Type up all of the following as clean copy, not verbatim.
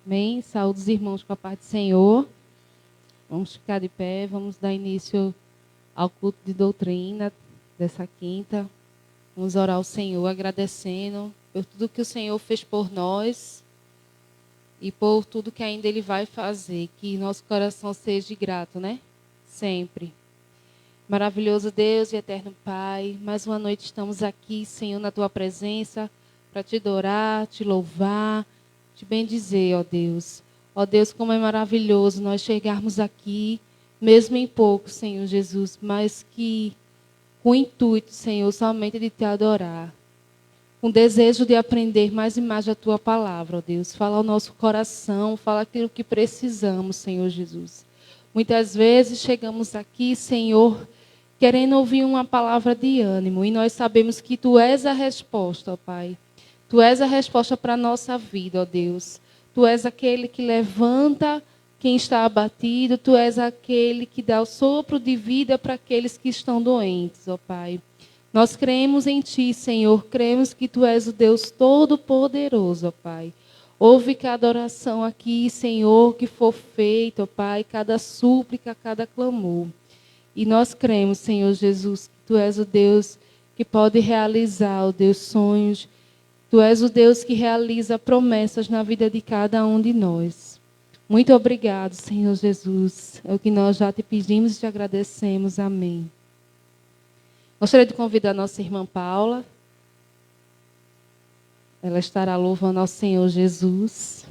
Amém? Saúde os irmãos com a paz do Senhor. Vamos ficar de pé, vamos dar início ao culto de doutrina dessa quinta. Vamos orar ao Senhor agradecendo por tudo que o Senhor fez por nós e por tudo que ainda Ele vai fazer. Que nosso coração seja grato, né? Sempre. Maravilhoso Deus e eterno Pai, mais uma noite estamos aqui, Senhor, na Tua presença, para Te adorar, Te louvar, Te bendizer, ó Deus. Ó Deus, como é maravilhoso nós chegarmos aqui, mesmo em pouco, Senhor Jesus, mas que com o intuito, Senhor, somente de Te adorar. Com desejo de aprender mais e mais a Tua palavra, ó Deus. Fala ao nosso coração, fala aquilo que precisamos, Senhor Jesus. Muitas vezes chegamos aqui, Senhor, querendo ouvir uma palavra de ânimo. E nós sabemos que Tu és a resposta, ó Pai. Tu és a resposta para a nossa vida, ó Deus. Tu és aquele que levanta quem está abatido. Tu és aquele que dá o sopro de vida para aqueles que estão doentes, ó Pai. Nós cremos em Ti, Senhor. Cremos que Tu és o Deus Todo-Poderoso, ó Pai. Ouve cada oração aqui, Senhor, que for feita, ó Pai. Cada súplica, cada clamor. E nós cremos, Senhor Jesus, que Tu és o Deus que pode realizar, ó Deus, sonhos. Tu és o Deus que realiza promessas na vida de cada um de nós. Muito obrigado, Senhor Jesus. É o que nós já Te pedimos e Te agradecemos. Amém. Gostaria de convidar a nossa irmã Paula. Ela estará louvando ao Senhor Jesus.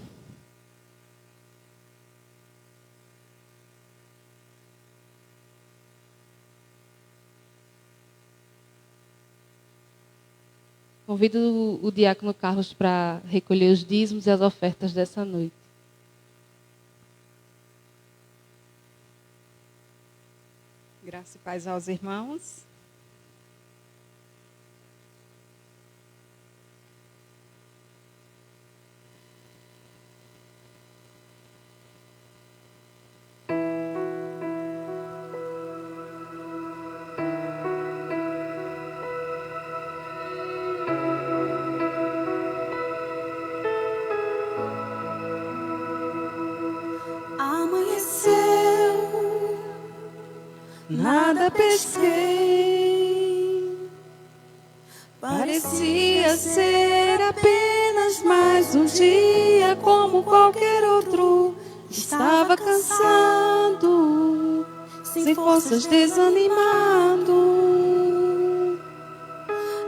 Convido o diácono Carlos para recolher os dízimos e as ofertas dessa noite. Graça e paz aos irmãos. Nada pesquei, parecia ser apenas mais um dia como qualquer outro. Estava cansado, sem forças, desanimado,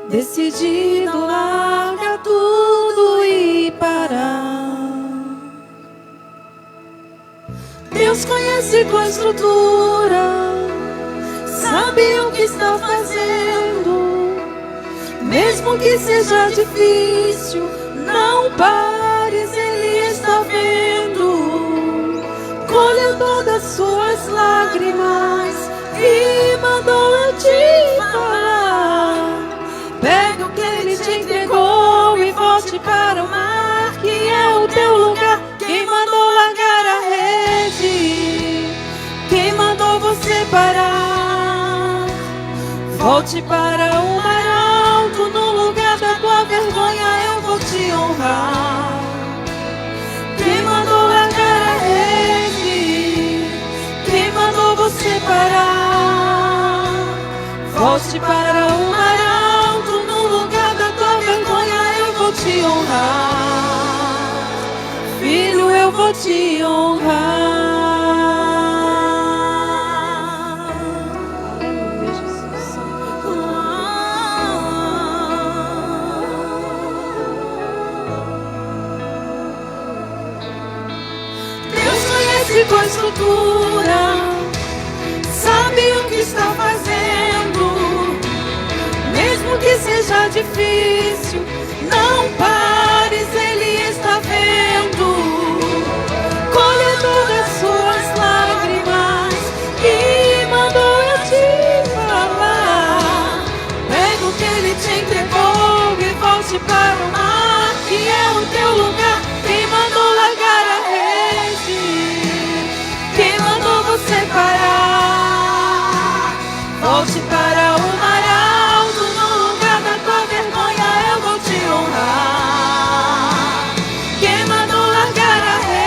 decidido largar tudo e parar. Deus conhece tua estrutura, sabe o que está fazendo. Mesmo que seja difícil, não pares, Ele está vendo. Colheu todas suas lágrimas e mandou eu te falar. Pega o que Ele te entregou e volte para o mar, que é o teu lugar. Quem mandou largar a rede? Quem mandou você parar? Volte para o mar alto, no lugar da tua vergonha eu vou te honrar. Quem mandou largar a rede? Quem mandou você parar? Volte para o mar alto, no lugar da tua vergonha eu vou te honrar. Filho, eu vou te honrar. Tua estrutura, sabe o que está fazendo. Mesmo que seja difícil, não pares, Ele está vendo. Colhe todas suas lágrimas e mandou eu te falar. Pega o que Ele te entregou e volte para o mar, que é o teu lugar. Quem mandou largar a rede? Quem mandou você parar? Volte para o mar alto, no lugar da tua vergonha eu vou te honrar. Quem mandou largar a rede?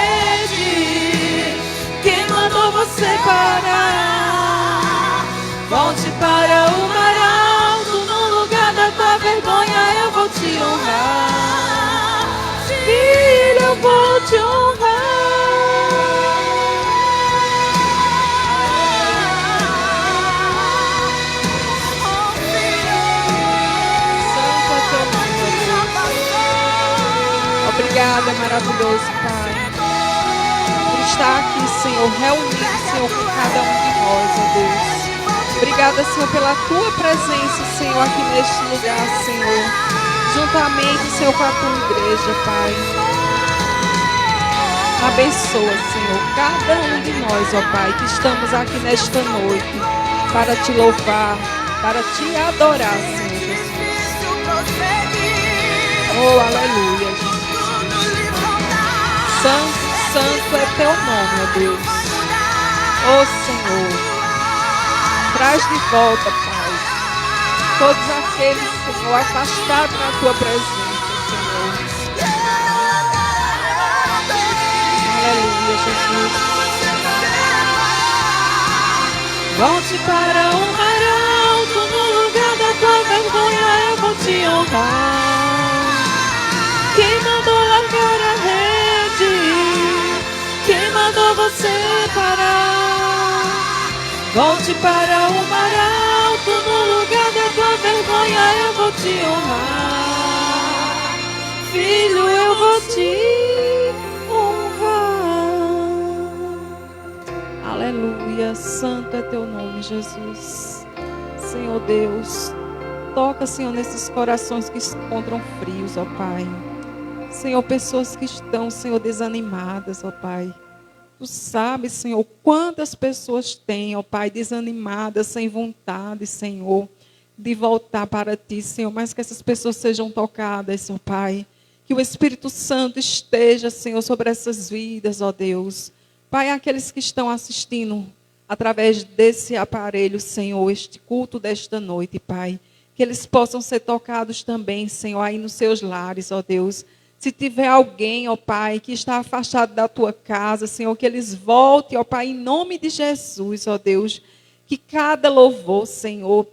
obrigada, maravilhoso Pai, por estar aqui, Senhor, reunido, Senhor, com cada um de nós, ó Deus. Obrigada, Senhor, pela tua presença, Senhor, aqui neste lugar, Senhor, juntamente, Senhor, com a tua igreja, Pai. Abençoa, Senhor, cada um de nós, ó Pai, que estamos aqui nesta noite para te louvar, para te adorar, Senhor Jesus. Oh, aleluia, Jesus. Santo, santo é teu nome, ó Deus. Oh, Senhor, traz de volta, Pai, todos aqueles, Senhor, afastados da tua presença, Senhor. Aleluia, Jesus. Volte para o mar alto, no lugar da tua vergonha eu vou te honrar. Quem mandou largar a rede? Quem mandou você parar? Volte para o mar alto, no lugar da tua vergonha eu vou te honrar. Filho, eu vou te honrar. Aleluia, santo é teu nome, Jesus. Senhor Deus, toca, Senhor, nesses corações que se encontram frios, ó Pai. Senhor, pessoas que estão, Senhor, desanimadas, ó Pai. Tu sabes, Senhor, quantas pessoas têm, ó Pai, desanimadas, sem vontade, Senhor, de voltar para Ti, Senhor, mas que essas pessoas sejam tocadas, ó Pai. Que o Espírito Santo esteja, Senhor, sobre essas vidas, ó Deus. Pai, aqueles que estão assistindo através desse aparelho, Senhor, este culto desta noite, Pai, que eles possam ser tocados também, Senhor, aí nos seus lares, ó Deus. Se tiver alguém, ó Pai, que está afastado da tua casa, Senhor, que eles voltem, ó Pai, em nome de Jesus, ó Deus. Que cada louvor, Senhor,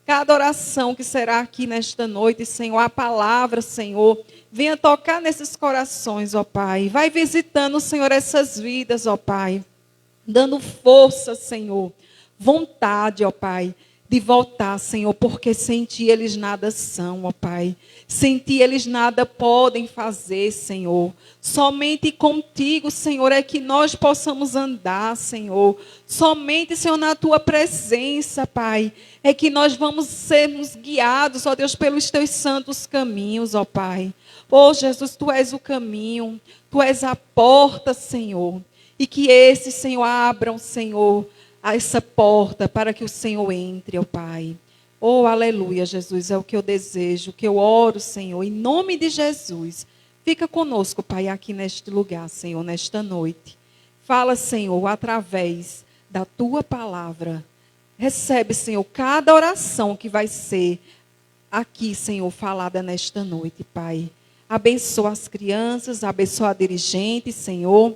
cada oração que será aqui nesta noite, Senhor, a palavra, Senhor, venha tocar nesses corações, ó Pai. Vai visitando, Senhor, essas vidas, ó Pai. Dando força, Senhor, vontade, ó Pai, de voltar, Senhor, porque sem Ti eles nada são, ó Pai. Sem Ti eles nada podem fazer, Senhor. Somente contigo, Senhor, é que nós possamos andar, Senhor. Somente, Senhor, na Tua presença, Pai, é que nós vamos sermos guiados, ó Deus, pelos Teus santos caminhos, ó Pai. Oh, Jesus, Tu és o caminho, Tu és a porta, Senhor. E que esses, Senhor, abram, Senhor, essa porta para que o Senhor entre, ó Pai. Oh, aleluia, Jesus, é o que eu desejo, o que eu oro, Senhor, em nome de Jesus. Fica conosco, Pai, aqui neste lugar, Senhor, nesta noite. Fala, Senhor, através da Tua palavra. Recebe, Senhor, cada oração que vai ser aqui, Senhor, falada nesta noite, Pai. Abençoa as crianças, abençoa a dirigente, Senhor.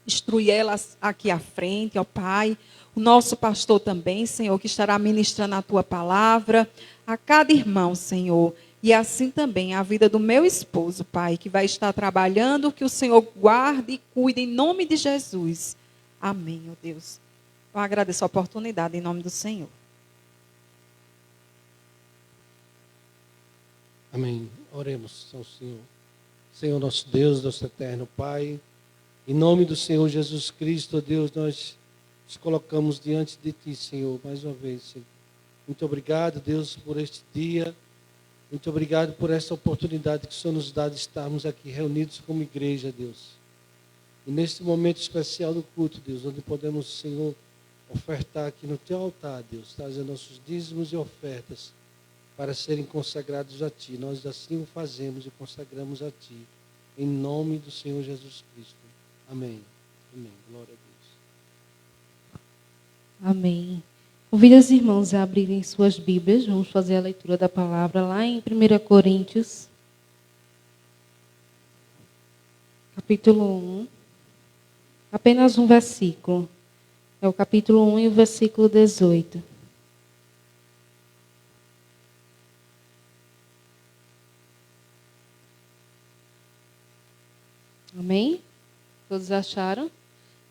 Instrui elas aqui à frente, ó Pai. O nosso pastor também, Senhor, que estará ministrando a Tua palavra. A cada irmão, Senhor. E assim também a vida do meu esposo, Pai, que vai estar trabalhando. Que o Senhor guarde e cuide em nome de Jesus. Amém, ó Deus. Eu agradeço a oportunidade em nome do Senhor. Amém. Oremos ao Senhor. Senhor nosso Deus, nosso eterno Pai, em nome do Senhor Jesus Cristo, ó Deus, nós nos colocamos diante de Ti, Senhor, mais uma vez, Senhor. Muito obrigado, Deus, por este dia. Muito obrigado por essa oportunidade que o Senhor nos dá de estarmos aqui reunidos como igreja, Deus. E neste momento especial do culto, Deus, onde podemos, Senhor, ofertar aqui no Teu altar, Deus, trazer nossos dízimos e ofertas para serem consagrados a Ti. Nós assim o fazemos e consagramos a Ti, em nome do Senhor Jesus Cristo. Amém. Amém. Glória a Deus. Amém. Convido os irmãos a abrirem suas Bíblias. Vamos fazer a leitura da palavra lá em 1 Coríntios, capítulo 1. Apenas um versículo. É o capítulo 1 e o versículo 18. Amém? Todos acharam?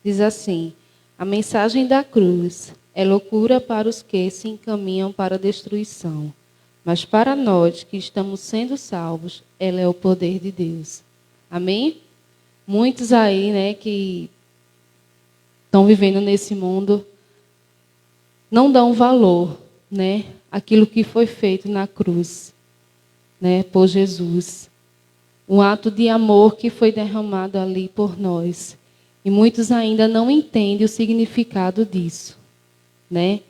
Diz assim: a mensagem da cruz é loucura para os que se encaminham para a destruição, mas para nós que estamos sendo salvos, ela é o poder de Deus. Amém? Muitos aí, né, que estão vivendo nesse mundo, não dão valor, né, àquilo que foi feito na cruz, né, por Jesus. Um ato de amor que foi derramado ali por nós. E muitos ainda não entendem o significado disso, né?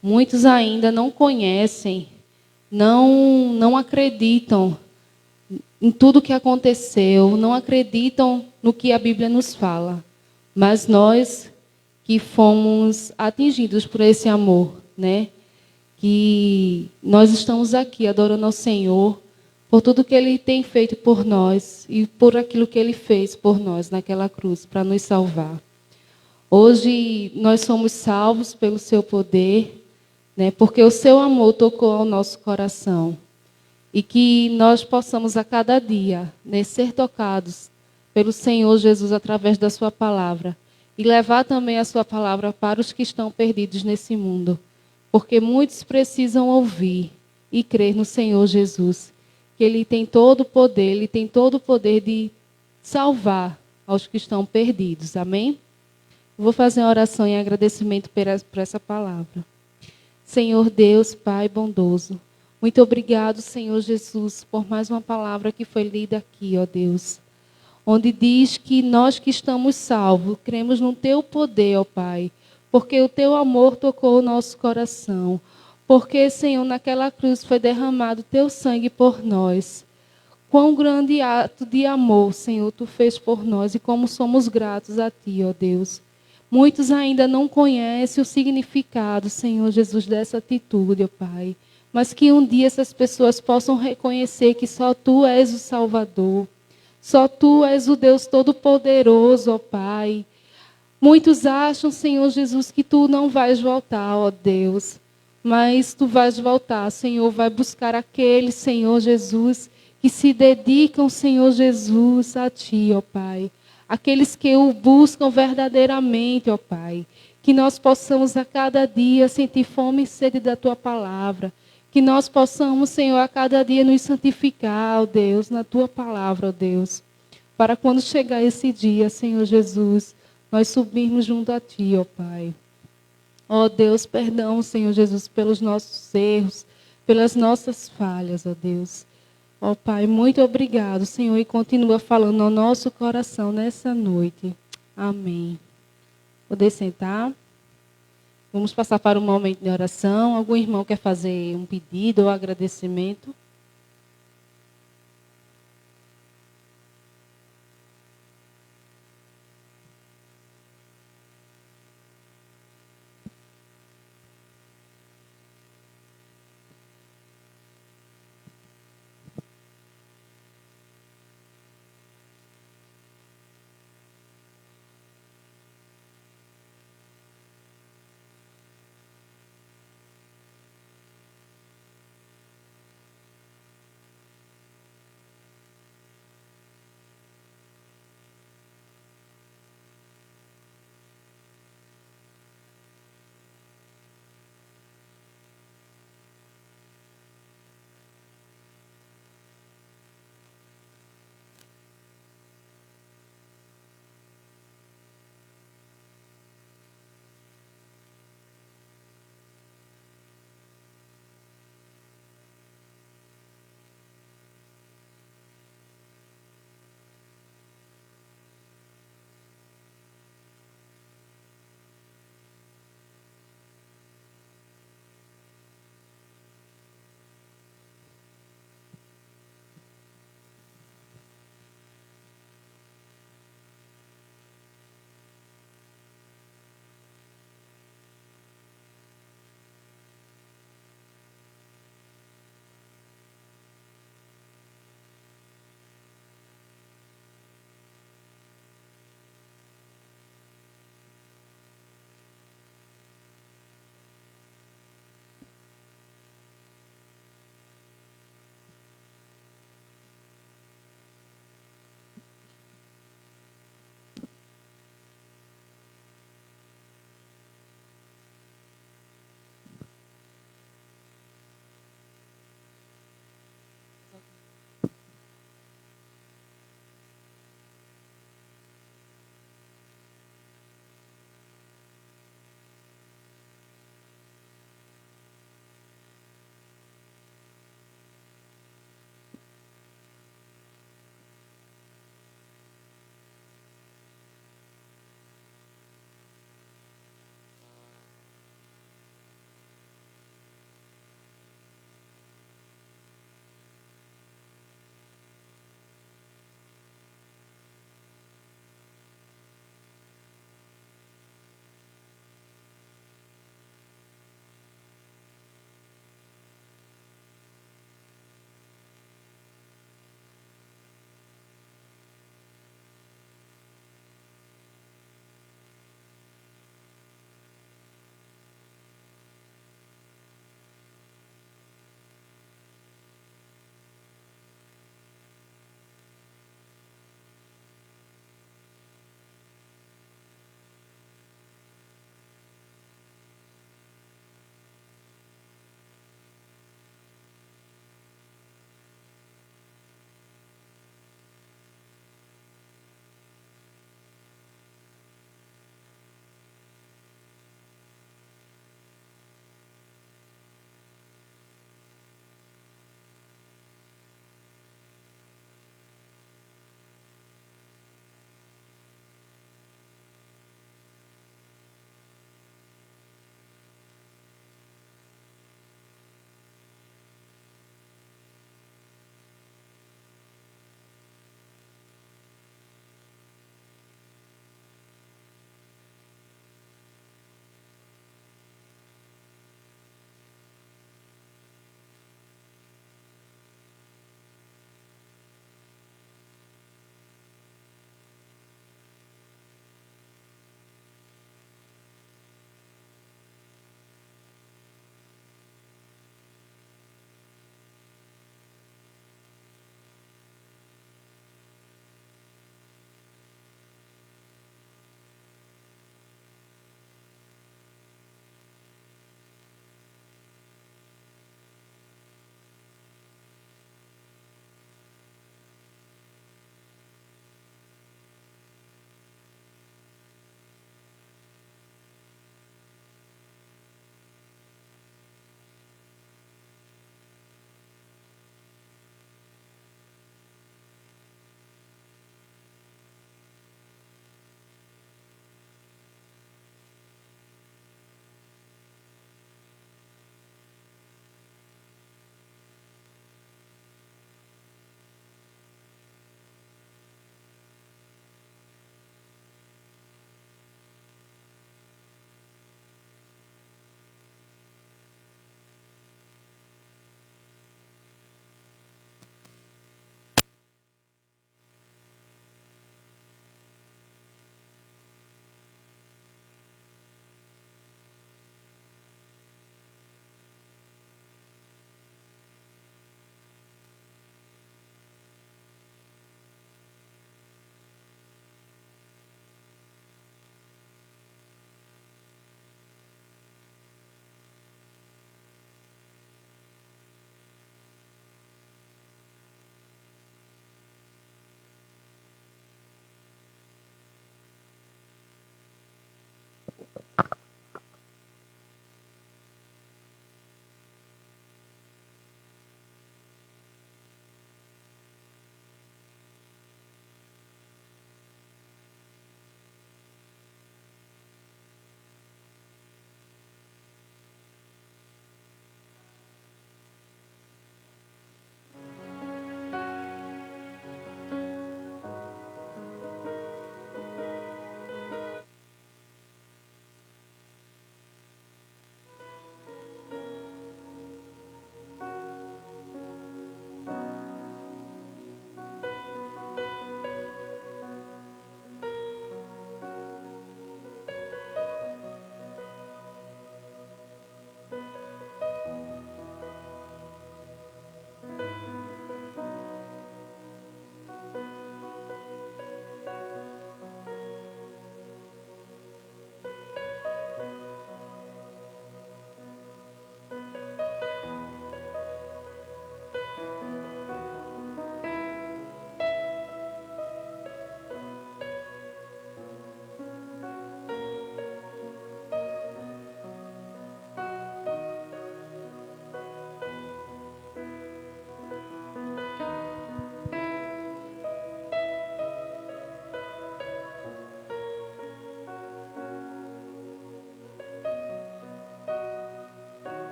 Muitos ainda não conhecem, não acreditam em tudo que aconteceu, não acreditam no que a Bíblia nos fala. Mas nós que fomos atingidos por esse amor, né? Que nós estamos aqui adorando ao Senhor por tudo que Ele tem feito por nós e por aquilo que Ele fez por nós naquela cruz para nos salvar. Hoje nós somos salvos pelo Seu poder, né? Porque o Seu amor tocou ao nosso coração. E que nós possamos a cada dia, né, ser tocados pelo Senhor Jesus através da Sua palavra. E levar também a Sua palavra para os que estão perdidos nesse mundo. Porque muitos precisam ouvir e crer no Senhor Jesus. Que Ele tem todo o poder, Ele tem todo o poder de salvar aos que estão perdidos. Amém? Vou fazer uma oração em agradecimento por essa palavra. Senhor Deus, Pai bondoso, muito obrigado, Senhor Jesus, por mais uma palavra que foi lida aqui, ó Deus. Onde diz que nós que estamos salvos, cremos no Teu poder, ó Pai. Porque o Teu amor tocou o nosso coração. Porque, Senhor, naquela cruz foi derramado Teu sangue por nós. Quão grande ato de amor, Senhor, Tu fez por nós e como somos gratos a Ti, ó Deus. Muitos ainda não conhecem o significado, Senhor Jesus, dessa atitude, ó Pai. Mas que um dia essas pessoas possam reconhecer que só Tu és o Salvador. Só Tu és o Deus Todo-Poderoso, ó Pai. Muitos acham, Senhor Jesus, que Tu não vais voltar, ó Deus. Mas Tu vais voltar, Senhor. Vai buscar aqueles, Senhor Jesus, que se dedicam, Senhor Jesus, a Ti, ó Pai. Aqueles que o buscam verdadeiramente, ó Pai. Que nós possamos a cada dia sentir fome e sede da Tua palavra. Que nós possamos, Senhor, a cada dia nos santificar, ó Deus, na Tua palavra, ó Deus. Para quando chegar esse dia, Senhor Jesus, nós subirmos junto a Ti, ó Pai. Ó Deus, perdão, Senhor Jesus, pelos nossos erros, pelas nossas falhas, ó Deus. Ó Pai, muito obrigado, Senhor, e continua falando ao nosso coração nessa noite. Amém. Poder sentar. Vamos passar para um momento de oração. Algum irmão quer fazer um pedido ou agradecimento?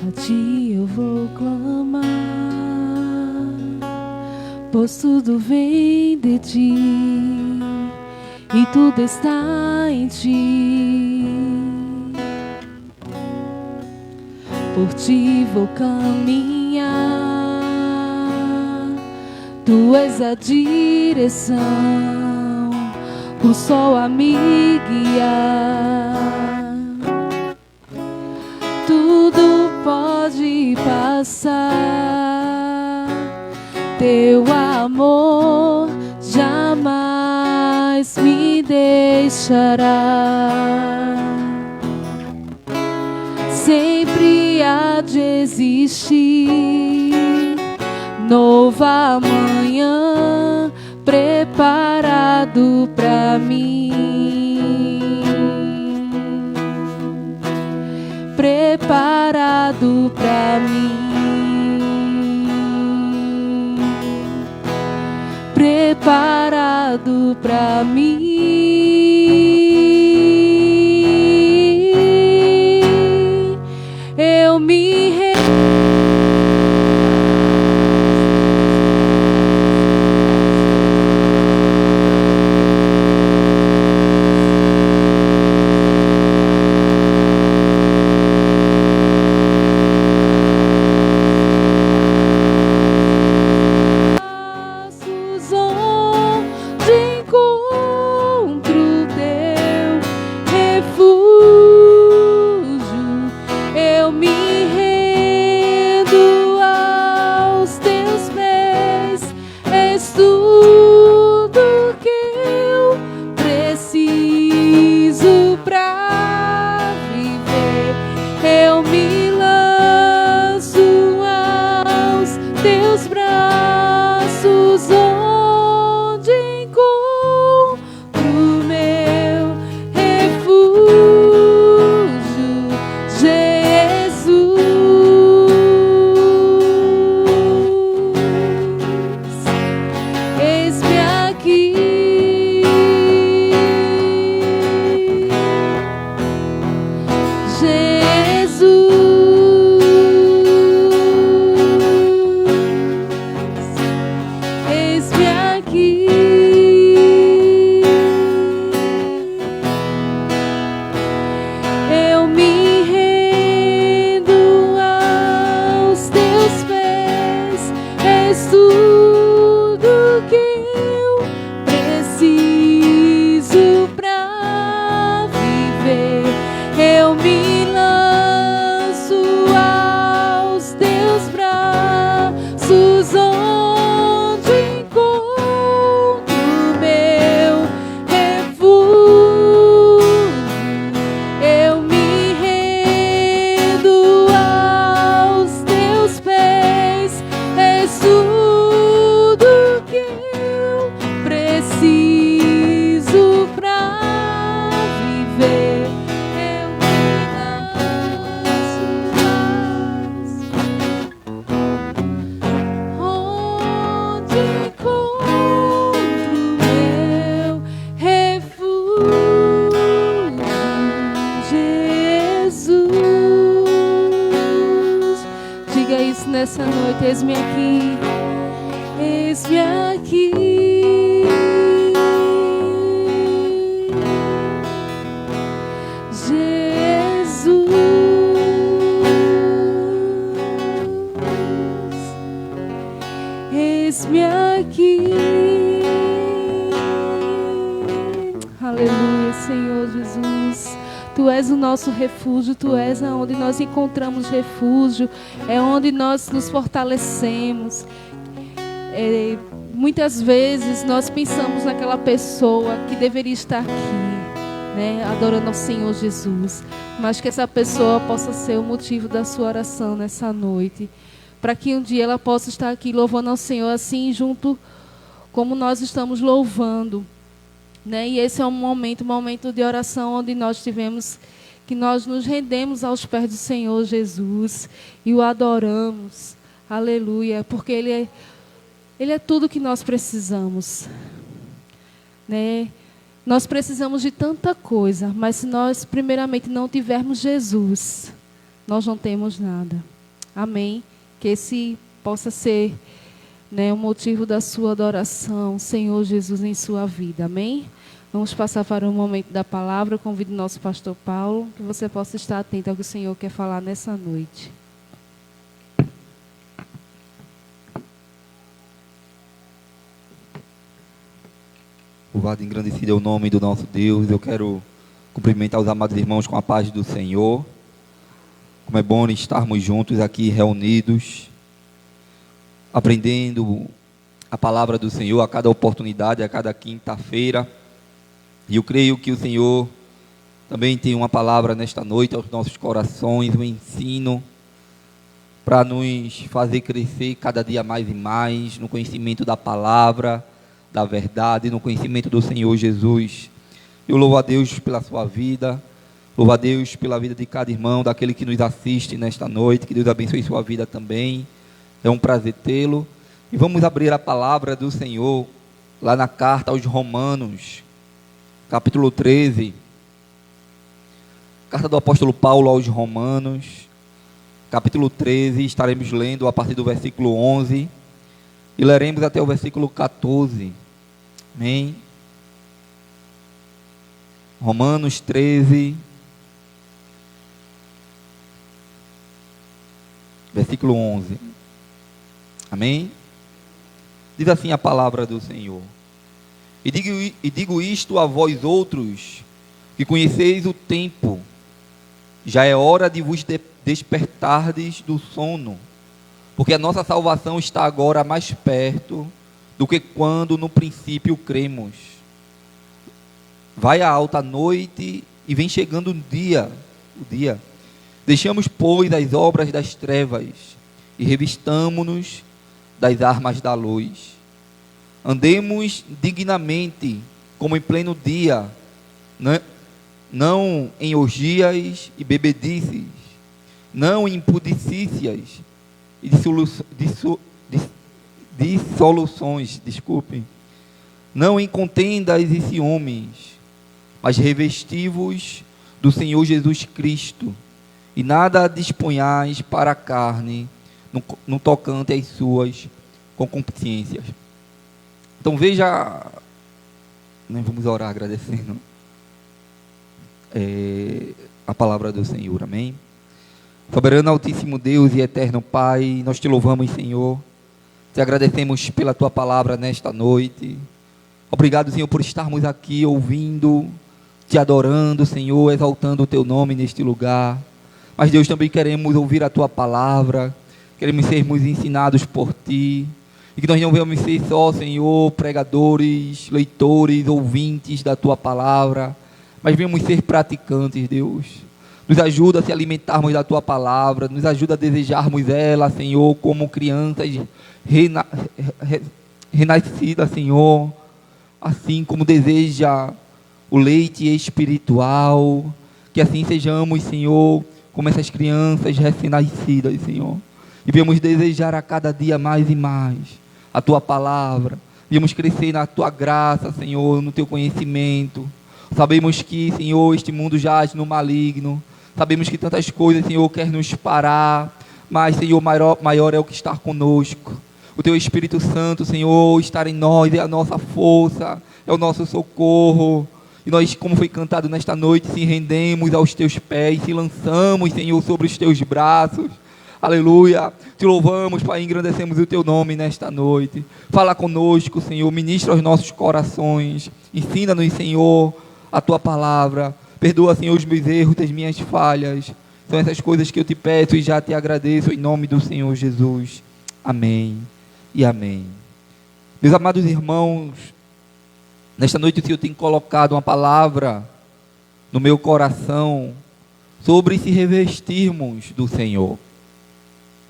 A ti eu vou clamar, pois tudo vem de ti e tudo está em ti. Por ti vou caminhar, tu és a direção, o sol a me guiar. Tudo pode passar, teu amor jamais me deixará. Sempre há de existir novo amanhã preparado pra mim, preparado pra mim, preparado pra mim. Eu me nessa noite, eis-me aqui, eis-me aqui. Jesus, eis-me aqui. Aleluia, Senhor Jesus. Tu és o nosso refúgio, Tu és onde nós encontramos refúgio, é onde nós nos fortalecemos. Muitas vezes nós pensamos naquela pessoa que deveria estar aqui, né, adorando ao Senhor Jesus, mas que essa pessoa possa ser o motivo da sua oração nessa noite, para que um dia ela possa estar aqui louvando ao Senhor assim, junto como nós estamos louvando. Né? E esse é um momento de oração onde nós tivemos que nós nos rendemos aos pés do Senhor Jesus e o adoramos. Aleluia, porque Ele é tudo que nós precisamos. Né? Nós precisamos de tanta coisa, mas se nós primeiramente não tivermos Jesus, nós não temos nada. Amém. Que esse possa ser, né, o motivo da sua adoração, Senhor Jesus, em sua vida. Amém? Vamos passar para o momento da palavra. Eu convido o nosso pastor Paulo, que você possa estar atento ao que o Senhor quer falar nessa noite. Louvado e engrandecido é o nome do nosso Deus. Eu quero cumprimentar os amados irmãos com a paz do Senhor. Como é bom estarmos juntos aqui reunidos, aprendendo a palavra do Senhor a cada oportunidade, a cada quinta-feira. E eu creio que o Senhor também tem uma palavra nesta noite aos nossos corações, um ensino para nos fazer crescer cada dia mais e mais no conhecimento da palavra, da verdade, no conhecimento do Senhor Jesus. Eu louvo a Deus pela sua vida, louvo a Deus pela vida de cada irmão, daquele que nos assiste nesta noite. Que Deus abençoe sua vida também. É um prazer tê-lo. E vamos abrir a palavra do Senhor lá na carta aos Romanos, capítulo 13. Carta do apóstolo Paulo aos Romanos, capítulo 13. Estaremos lendo a partir do versículo 11 e leremos até o versículo 14. Amém? Romanos 13, versículo 11. Amém? Diz assim a palavra do Senhor: E digo isto a vós outros, que conheceis o tempo, já é hora de vos despertardes do sono, porque a nossa salvação está agora mais perto do que quando no princípio cremos. Vai a alta noite e vem chegando o dia. Deixamos, pois, as obras das trevas e revistamo-nos das armas da luz. Andemos dignamente, como em pleno dia, não em orgias e bebedices, não em impudicícias e dissoluções, não em contendas e ciúmes, mas revesti-vos do Senhor Jesus Cristo, e nada disponhais para a carne, no tocante às suas concupiscências. Então veja, vamos orar agradecendo a palavra do Senhor. Amém? Soberano, altíssimo Deus e eterno Pai, nós te louvamos, Senhor, te agradecemos pela tua palavra nesta noite. Obrigado, Senhor, por estarmos aqui ouvindo, te adorando, Senhor, exaltando o teu nome neste lugar. Mas, Deus, também queremos ouvir a tua palavra, queremos sermos ensinados por ti, e que nós não venhamos ser só, Senhor, pregadores, leitores, ouvintes da tua palavra, mas venhamos ser praticantes, Deus. Nos ajuda a se alimentarmos da tua palavra, nos ajuda a desejarmos ela, Senhor, como crianças renascidas, Senhor, assim como deseja o leite espiritual. Que assim sejamos, Senhor, como essas crianças recém-nascidas, Senhor, e venhamos desejar a cada dia mais e mais a tua palavra, venhamos crescer na tua graça, Senhor, no teu conhecimento. Sabemos que, Senhor, este mundo jaz no maligno, sabemos que tantas coisas, Senhor, quer nos parar, mas, Senhor, maior é o que está conosco. O teu Espírito Santo, Senhor, estar em nós é a nossa força, é o nosso socorro. E nós, como foi cantado nesta noite, se rendemos aos teus pés, se lançamos, Senhor, sobre os teus braços. Aleluia. Te louvamos, Pai, engrandecemos o teu nome nesta noite. Fala conosco, Senhor, ministra aos nossos corações. Ensina-nos, Senhor, a tua palavra. Perdoa, Senhor, os meus erros, as minhas falhas. São essas coisas que eu te peço e já te agradeço em nome do Senhor Jesus. Amém e amém. Meus amados irmãos, nesta noite o Senhor tem colocado uma palavra no meu coração sobre se revestirmos do Senhor.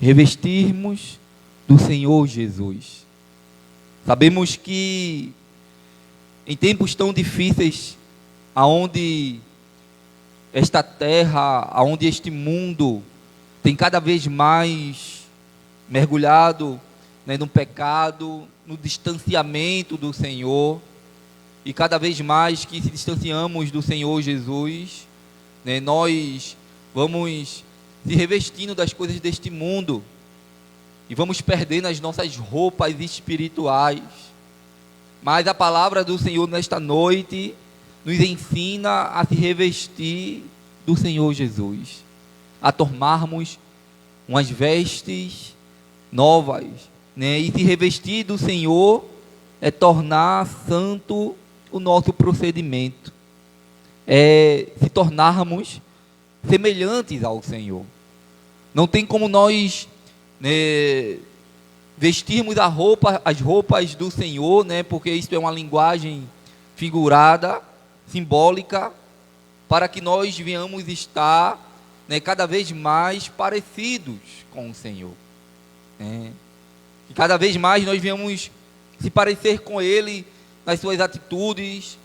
Revestirmos do Senhor Jesus. Sabemos que em tempos tão difíceis, aonde esta terra, aonde este mundo tem cada vez mais mergulhado, no pecado, no distanciamento do Senhor, e cada vez mais que se distanciamos do Senhor Jesus, nós vamos se revestindo das coisas deste mundo e vamos perdendo as nossas roupas espirituais. Mas a palavra do Senhor nesta noite nos ensina a se revestir do Senhor Jesus, a tomarmos umas vestes novas, né? E se revestir do Senhor é tornar santo o nosso procedimento, é se tornarmos semelhantes ao Senhor. Não tem como nós, né, vestirmos as roupas do Senhor, né, porque isso é uma linguagem figurada, simbólica, para que nós venhamos estar, né, cada vez mais parecidos com o Senhor, né? E cada vez mais nós venhamos se parecer com Ele nas suas atitudes,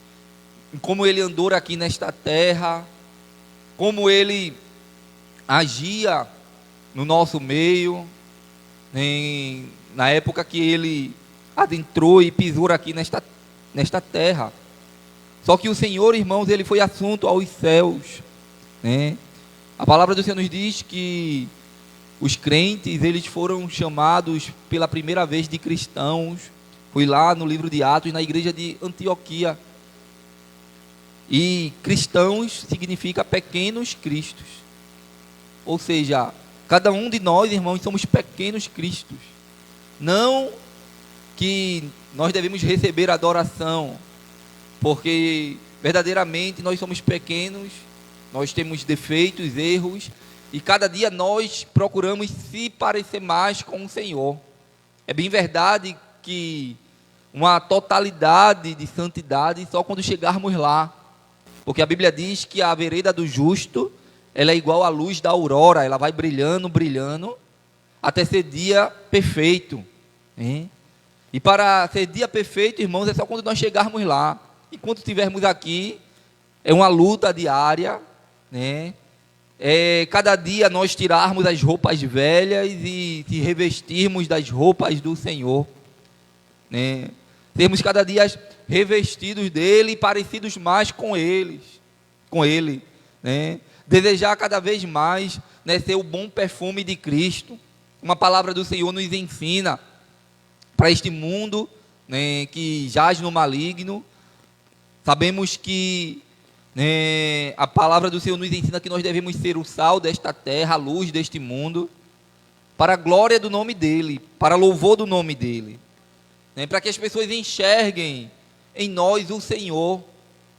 como Ele andou aqui nesta terra, como Ele agia no nosso meio, na época que Ele adentrou e pisou aqui nesta terra. Só que o Senhor, irmãos, Ele foi assunto aos céus, né? A palavra do Senhor nos diz que os crentes, eles foram chamados pela primeira vez de cristãos. Foi lá no livro de Atos, na igreja de Antioquia. E cristãos significa pequenos cristos. Ou seja, cada um de nós, irmãos, somos pequenos cristos. Não que nós devemos receber adoração, porque verdadeiramente nós somos pequenos, nós temos defeitos, erros, e cada dia nós procuramos se parecer mais com o Senhor. É bem verdade que uma totalidade de santidade só quando chegarmos lá, porque a Bíblia diz que a vereda do justo, ela é igual à luz da aurora, ela vai brilhando, brilhando, até ser dia perfeito, né? E para ser dia perfeito, irmãos, é só quando nós chegarmos lá. Enquanto estivermos aqui, é uma luta diária, né? É cada dia nós tirarmos as roupas velhas e se revestirmos das roupas do Senhor, né? Termos cada dia revestidos dele e parecidos mais com ele, né? Desejar cada vez mais, né, ser o bom perfume de Cristo. Uma palavra do Senhor nos ensina para este mundo, né, que jaz no maligno. Sabemos que, né, a palavra do Senhor nos ensina que nós devemos ser o sal desta terra, a luz deste mundo, para a glória do nome dEle, para louvor do nome dEle, né, para que as pessoas enxerguem em nós o Senhor,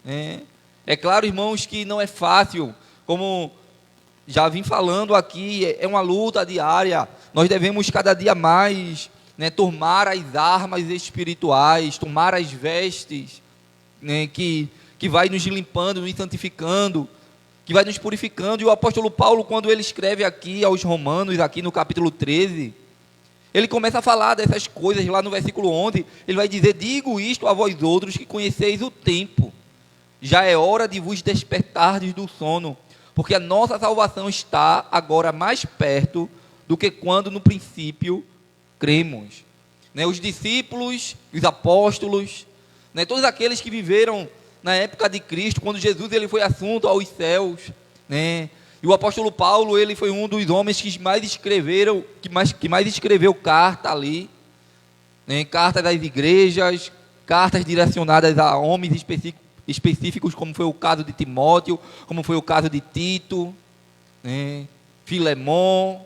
né. É claro, irmãos, que não é fácil, como já vim falando aqui, é uma luta diária. Nós devemos cada dia mais, né, tomar as armas espirituais, tomar as vestes, né, que vai nos limpando, nos santificando, que vai nos purificando. E o apóstolo Paulo, quando ele escreve aqui aos Romanos, aqui no capítulo 13, ele começa a falar dessas coisas. Lá no versículo 11, ele vai dizer: digo isto a vós outros que conheceis o tempo, já é hora de vos despertardes do sono, porque a nossa salvação está agora mais perto do que quando no princípio cremos, né? Os discípulos, os apóstolos, né, todos aqueles que viveram na época de Cristo, quando Jesus ele foi assunto aos céus, né? E o apóstolo Paulo, ele foi um dos homens que mais escreveram, que mais escreveu carta ali, né? Cartas às igrejas, cartas direcionadas a homens específicos, como foi o caso de Timóteo, como foi o caso de Tito, né? Filemon,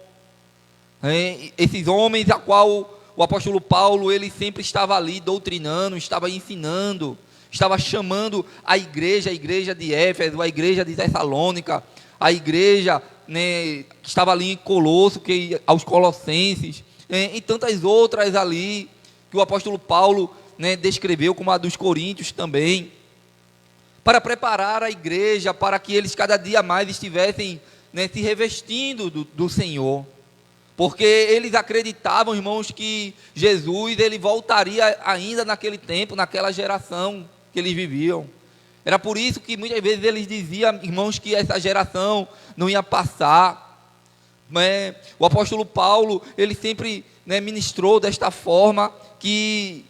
né? Esses homens a qual o apóstolo Paulo ele sempre estava ali doutrinando, estava ensinando, estava chamando a igreja de Éfeso, a igreja de Tessalônica, a igreja, né, que estava ali em Colosso, aos Colossenses, né, e tantas outras ali que o apóstolo Paulo, né, descreveu, como a dos Coríntios também, para preparar a igreja para que eles cada dia mais estivessem, né, se revestindo do Senhor, porque eles acreditavam, irmãos, que Jesus ele voltaria ainda naquele tempo, naquela geração que eles viviam. Era por isso que muitas vezes eles diziam, irmãos, que essa geração não ia passar, né? O apóstolo Paulo ele sempre, né, ministrou desta forma, que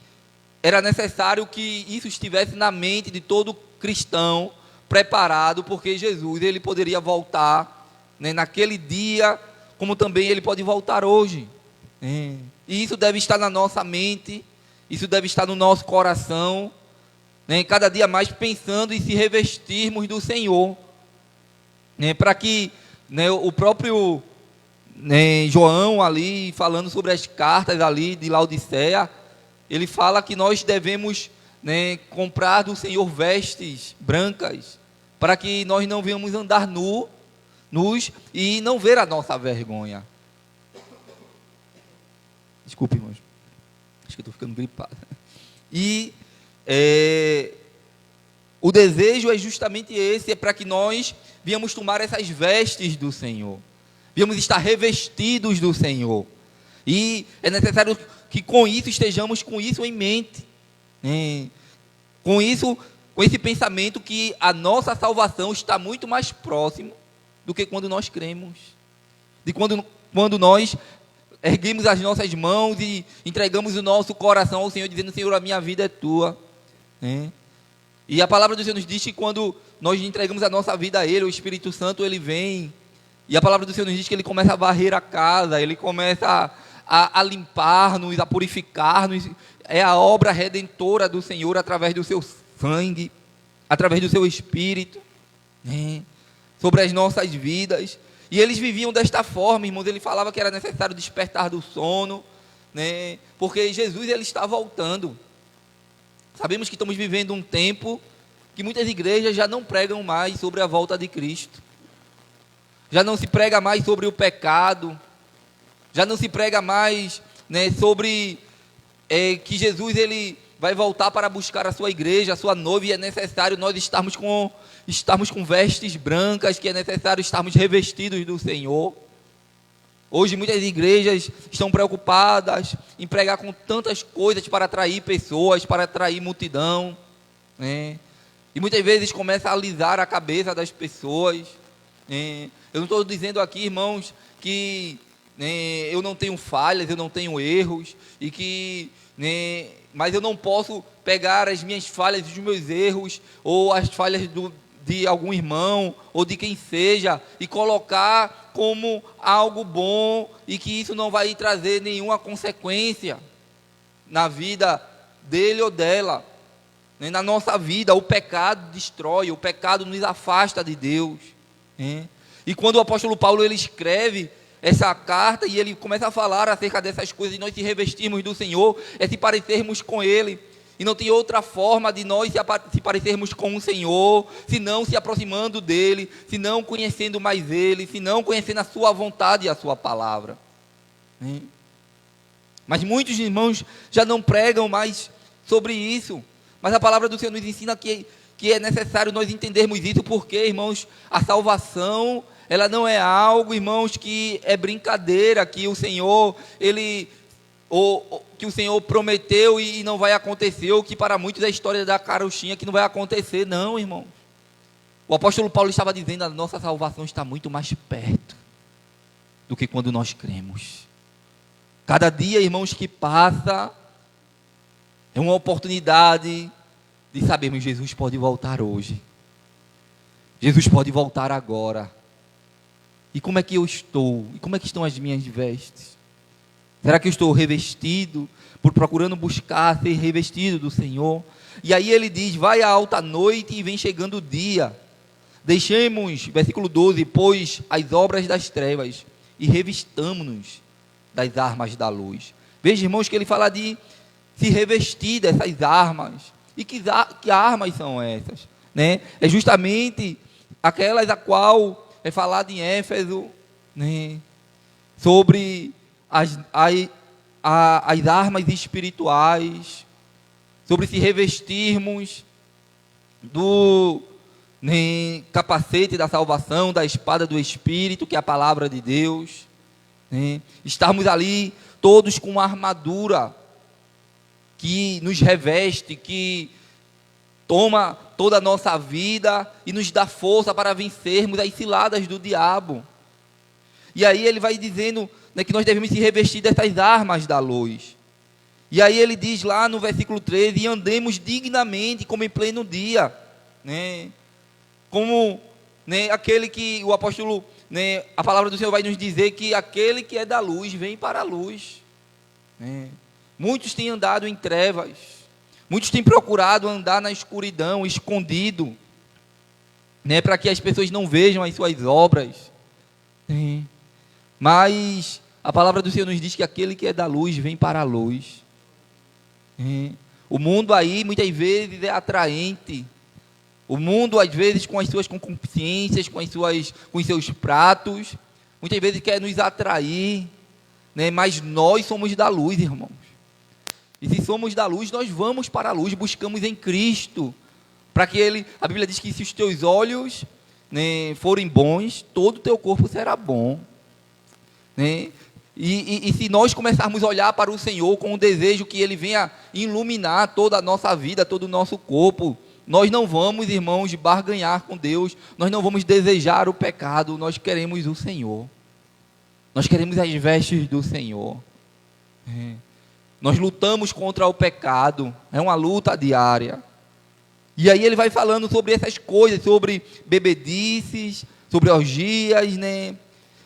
era necessário que isso estivesse na mente de todo cristão preparado, porque Jesus ele poderia voltar né, naquele dia, como também Ele pode voltar hoje. E isso deve estar na nossa mente, isso deve estar no nosso coração, né, cada dia mais pensando em se revestirmos do Senhor, né, para que, né, o próprio, né, João ali, falando sobre as cartas ali de Laodiceia, ele fala que nós devemos, né, comprar do Senhor vestes brancas, para que nós não venhamos andar nus e não ver a nossa vergonha. Desculpe, irmãos, acho que estou ficando gripado. E o desejo é justamente esse, é para que nós venhamos tomar essas vestes do Senhor, venhamos estar revestidos do Senhor, e é necessário que com isso estejamos com isso em mente, com esse pensamento que a nossa salvação está muito mais próximo do que quando nós cremos, de quando nós erguemos as nossas mãos e entregamos o nosso coração ao Senhor, dizendo: Senhor, a minha vida é tua. E a palavra do Senhor nos diz que quando nós entregamos a nossa vida a Ele, o Espírito Santo, Ele vem, e a palavra do Senhor nos diz que Ele começa a varrer a casa, Ele começa a limpar-nos, a purificar-nos. É a obra redentora do Senhor através do seu sangue, através do seu Espírito, sobre as nossas vidas. E eles viviam desta forma, irmãos. Ele falava que era necessário despertar do sono, porque Jesus, Ele está voltando. Sabemos que estamos vivendo um tempo que muitas igrejas já não pregam mais sobre a volta de Cristo, já não se prega mais sobre o pecado, já não se prega mais, sobre que Jesus, Ele vai voltar para buscar a sua igreja, a sua noiva, e é necessário nós estarmos com vestes brancas, que é necessário estarmos revestidos do Senhor. Hoje muitas igrejas estão preocupadas em pregar com tantas coisas para atrair pessoas, para atrair multidão, e muitas vezes começa a alisar a cabeça das pessoas. Eu não estou dizendo aqui, irmãos, que eu não tenho falhas, eu não tenho erros, e que, mas eu não posso pegar as minhas falhas, os meus erros, ou as falhas de algum irmão, ou de quem seja, e colocar como algo bom, e que isso não vai trazer nenhuma consequência na vida dele ou dela. Na nossa vida, o pecado destrói, o pecado nos afasta de Deus. E quando o apóstolo Paulo, ele escreve essa carta, e ele começa a falar acerca dessas coisas, de nós se revestirmos do Senhor, é se parecermos com Ele. E não tem outra forma de nós se parecermos com o Senhor, senão se aproximando dEle, senão conhecendo mais Ele, senão conhecendo a sua vontade e a sua palavra. Mas muitos irmãos já não pregam mais sobre isso. Mas a palavra do Senhor nos ensina que é necessário nós entendermos isso, porque, irmãos, a salvação, ela não é algo, irmãos, que é brincadeira, que o Senhor, que o Senhor prometeu e não vai acontecer, ou que para muitos é a história da carochinha que não vai acontecer. Não, irmão. O apóstolo Paulo estava dizendo: a nossa salvação está muito mais perto do que quando nós cremos. Cada dia, irmãos, que passa é uma oportunidade de sabermos: Jesus pode voltar hoje, Jesus pode voltar agora. E como é que eu estou? E como é que estão as minhas vestes? Será que eu estou revestido, procurando buscar ser revestido do Senhor? E aí ele diz: vai a alta noite e vem chegando o dia. Deixemos, versículo 12, pois as obras das trevas, e revistamo-nos das armas da luz. Veja, irmãos, que ele fala de se revestir dessas armas. E que armas são essas? É justamente aquelas a qual é falado em Éfeso, sobre as armas espirituais, sobre se revestirmos do capacete da salvação, da espada do Espírito, que é a palavra de Deus, estarmos ali todos com uma armadura que nos reveste, que toma toda a nossa vida e nos dá força para vencermos as ciladas do diabo. E aí ele vai dizendo, que nós devemos se revestir dessas armas da luz. E aí ele diz lá no versículo 13: e andemos dignamente, como em pleno dia, como aquele que o apóstolo né, a palavra do Senhor vai nos dizer que aquele que é da luz vem para a luz. Né? Muitos têm andado em trevas, muitos têm procurado andar na escuridão, escondido, né, para que as pessoas não vejam as suas obras. Mas a palavra do Senhor nos diz que aquele que é da luz vem para a luz. O mundo aí muitas vezes é atraente. O mundo às vezes com as suas concupiscências, com os seus pratos, muitas vezes quer nos atrair, né? Mas nós somos da luz, irmãos. E se somos da luz, nós vamos para a luz, buscamos em Cristo, para que a Bíblia diz que se os teus olhos, né, forem bons, todo o teu corpo será bom, né? E se nós começarmos a olhar para o Senhor com o desejo que Ele venha iluminar toda a nossa vida, todo o nosso corpo, nós não vamos, irmãos, barganhar com Deus, nós não vamos desejar o pecado, nós queremos o Senhor, nós queremos as vestes do Senhor. Nós lutamos contra o pecado, é uma luta diária. E aí ele vai falando sobre essas coisas, sobre bebedices, sobre orgias, né?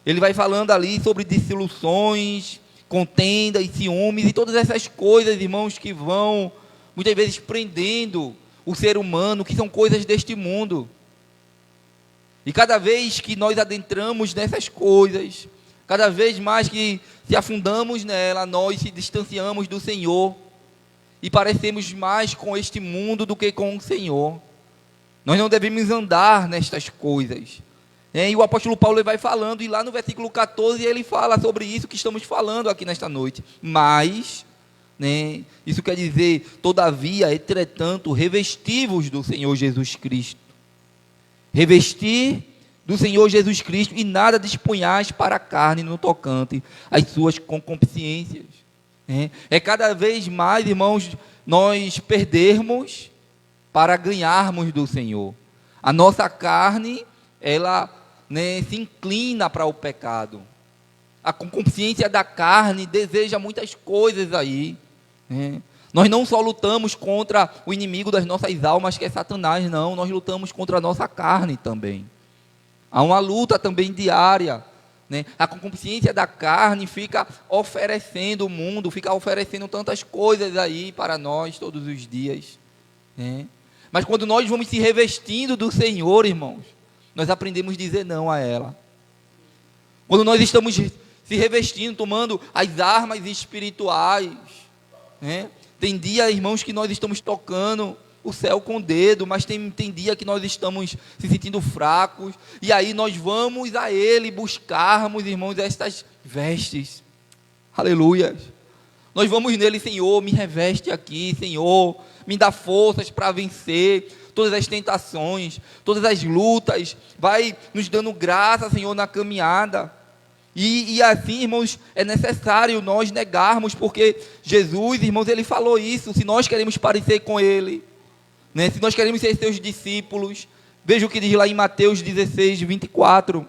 Ele vai falando ali sobre dissoluções, contendas, ciúmes e todas essas coisas, irmãos, que vão muitas vezes prendendo o ser humano, que são coisas deste mundo. E cada vez que nós adentramos nessas coisas, cada vez mais que se afundamos nela, nós se distanciamos do Senhor e parecemos mais com este mundo do que com o Senhor. Nós não devemos andar nestas coisas. E o apóstolo Paulo vai falando, e lá no versículo 14 ele fala sobre isso que estamos falando aqui nesta noite. Mas, né, isso quer dizer, todavia, entretanto, revestivos do Senhor Jesus Cristo. Revestir do Senhor Jesus Cristo, e nada dispunhais para a carne no tocante às suas concupiscências. É cada vez mais, irmãos, nós perdermos para ganharmos do Senhor. A nossa carne, ela, né, se inclina para o pecado. A concupiscência da carne deseja muitas coisas aí. Nós não só lutamos contra o inimigo das nossas almas, que é Satanás, não. Nós lutamos contra a nossa carne também. Há uma luta também diária, né? A concupiscência da carne fica oferecendo o mundo, fica oferecendo tantas coisas aí para nós todos os dias, né? Mas quando nós vamos se revestindo do Senhor, irmãos, nós aprendemos a dizer não a ela. Quando nós estamos se revestindo, tomando as armas espirituais, né? Tem dia, irmãos, que nós estamos tocando o céu com o dedo, mas tem dia que nós estamos se sentindo fracos, e aí nós vamos a Ele buscarmos, irmãos, estas vestes. Aleluia. Nós vamos nele: Senhor, me reveste aqui, Senhor, me dá forças para vencer todas as tentações, todas as lutas, vai nos dando graça, Senhor, na caminhada. E assim, irmãos, é necessário nós negarmos, porque Jesus, irmãos, Ele falou isso. Se nós queremos parecer com Ele, né, se nós queremos ser seus discípulos, veja o que diz lá em Mateus 16, 24.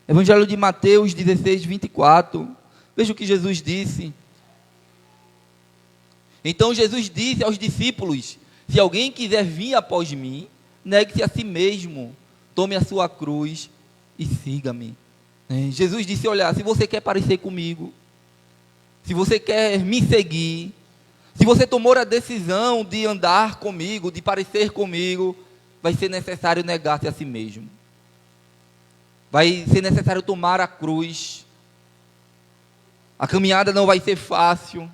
Evangelho de Mateus 16, 24. Veja o que Jesus disse. Então Jesus disse aos discípulos: se alguém quiser vir após mim, negue-se a si mesmo, tome a sua cruz e siga-me. Jesus disse: olha, se você quer parecer comigo, se você quer me seguir, se você tomou a decisão de andar comigo, de parecer comigo, vai ser necessário negar-se a si mesmo. Vai ser necessário tomar a cruz. A caminhada não vai ser fácil.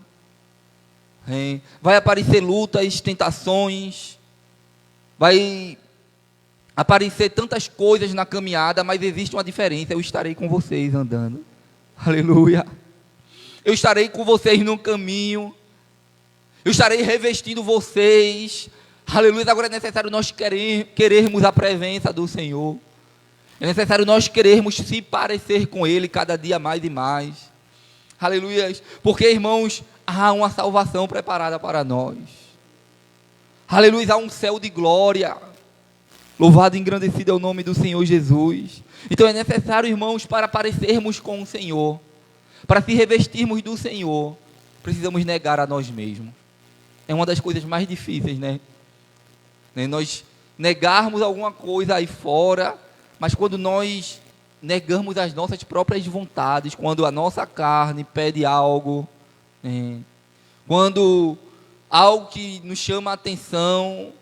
Vai aparecer lutas, tentações. Vai aparecer tantas coisas na caminhada, mas existe uma diferença: eu estarei com vocês andando. Aleluia. Eu estarei com vocês no caminho. Eu estarei revestindo vocês. Aleluia. Agora é necessário nós querermos a presença do Senhor. É necessário nós querermos se parecer com Ele cada dia mais e mais. Aleluia. Porque, irmãos, há uma salvação preparada para nós. Aleluia. Há um céu de glória. Louvado e engrandecido é o nome do Senhor Jesus. Então é necessário, irmãos, para parecermos com o Senhor, para se revestirmos do Senhor, precisamos negar a nós mesmos. É uma das coisas mais difíceis, né? Nós negarmos alguma coisa aí fora, mas quando nós negamos as nossas próprias vontades, quando a nossa carne pede algo, quando algo que nos chama a atenção,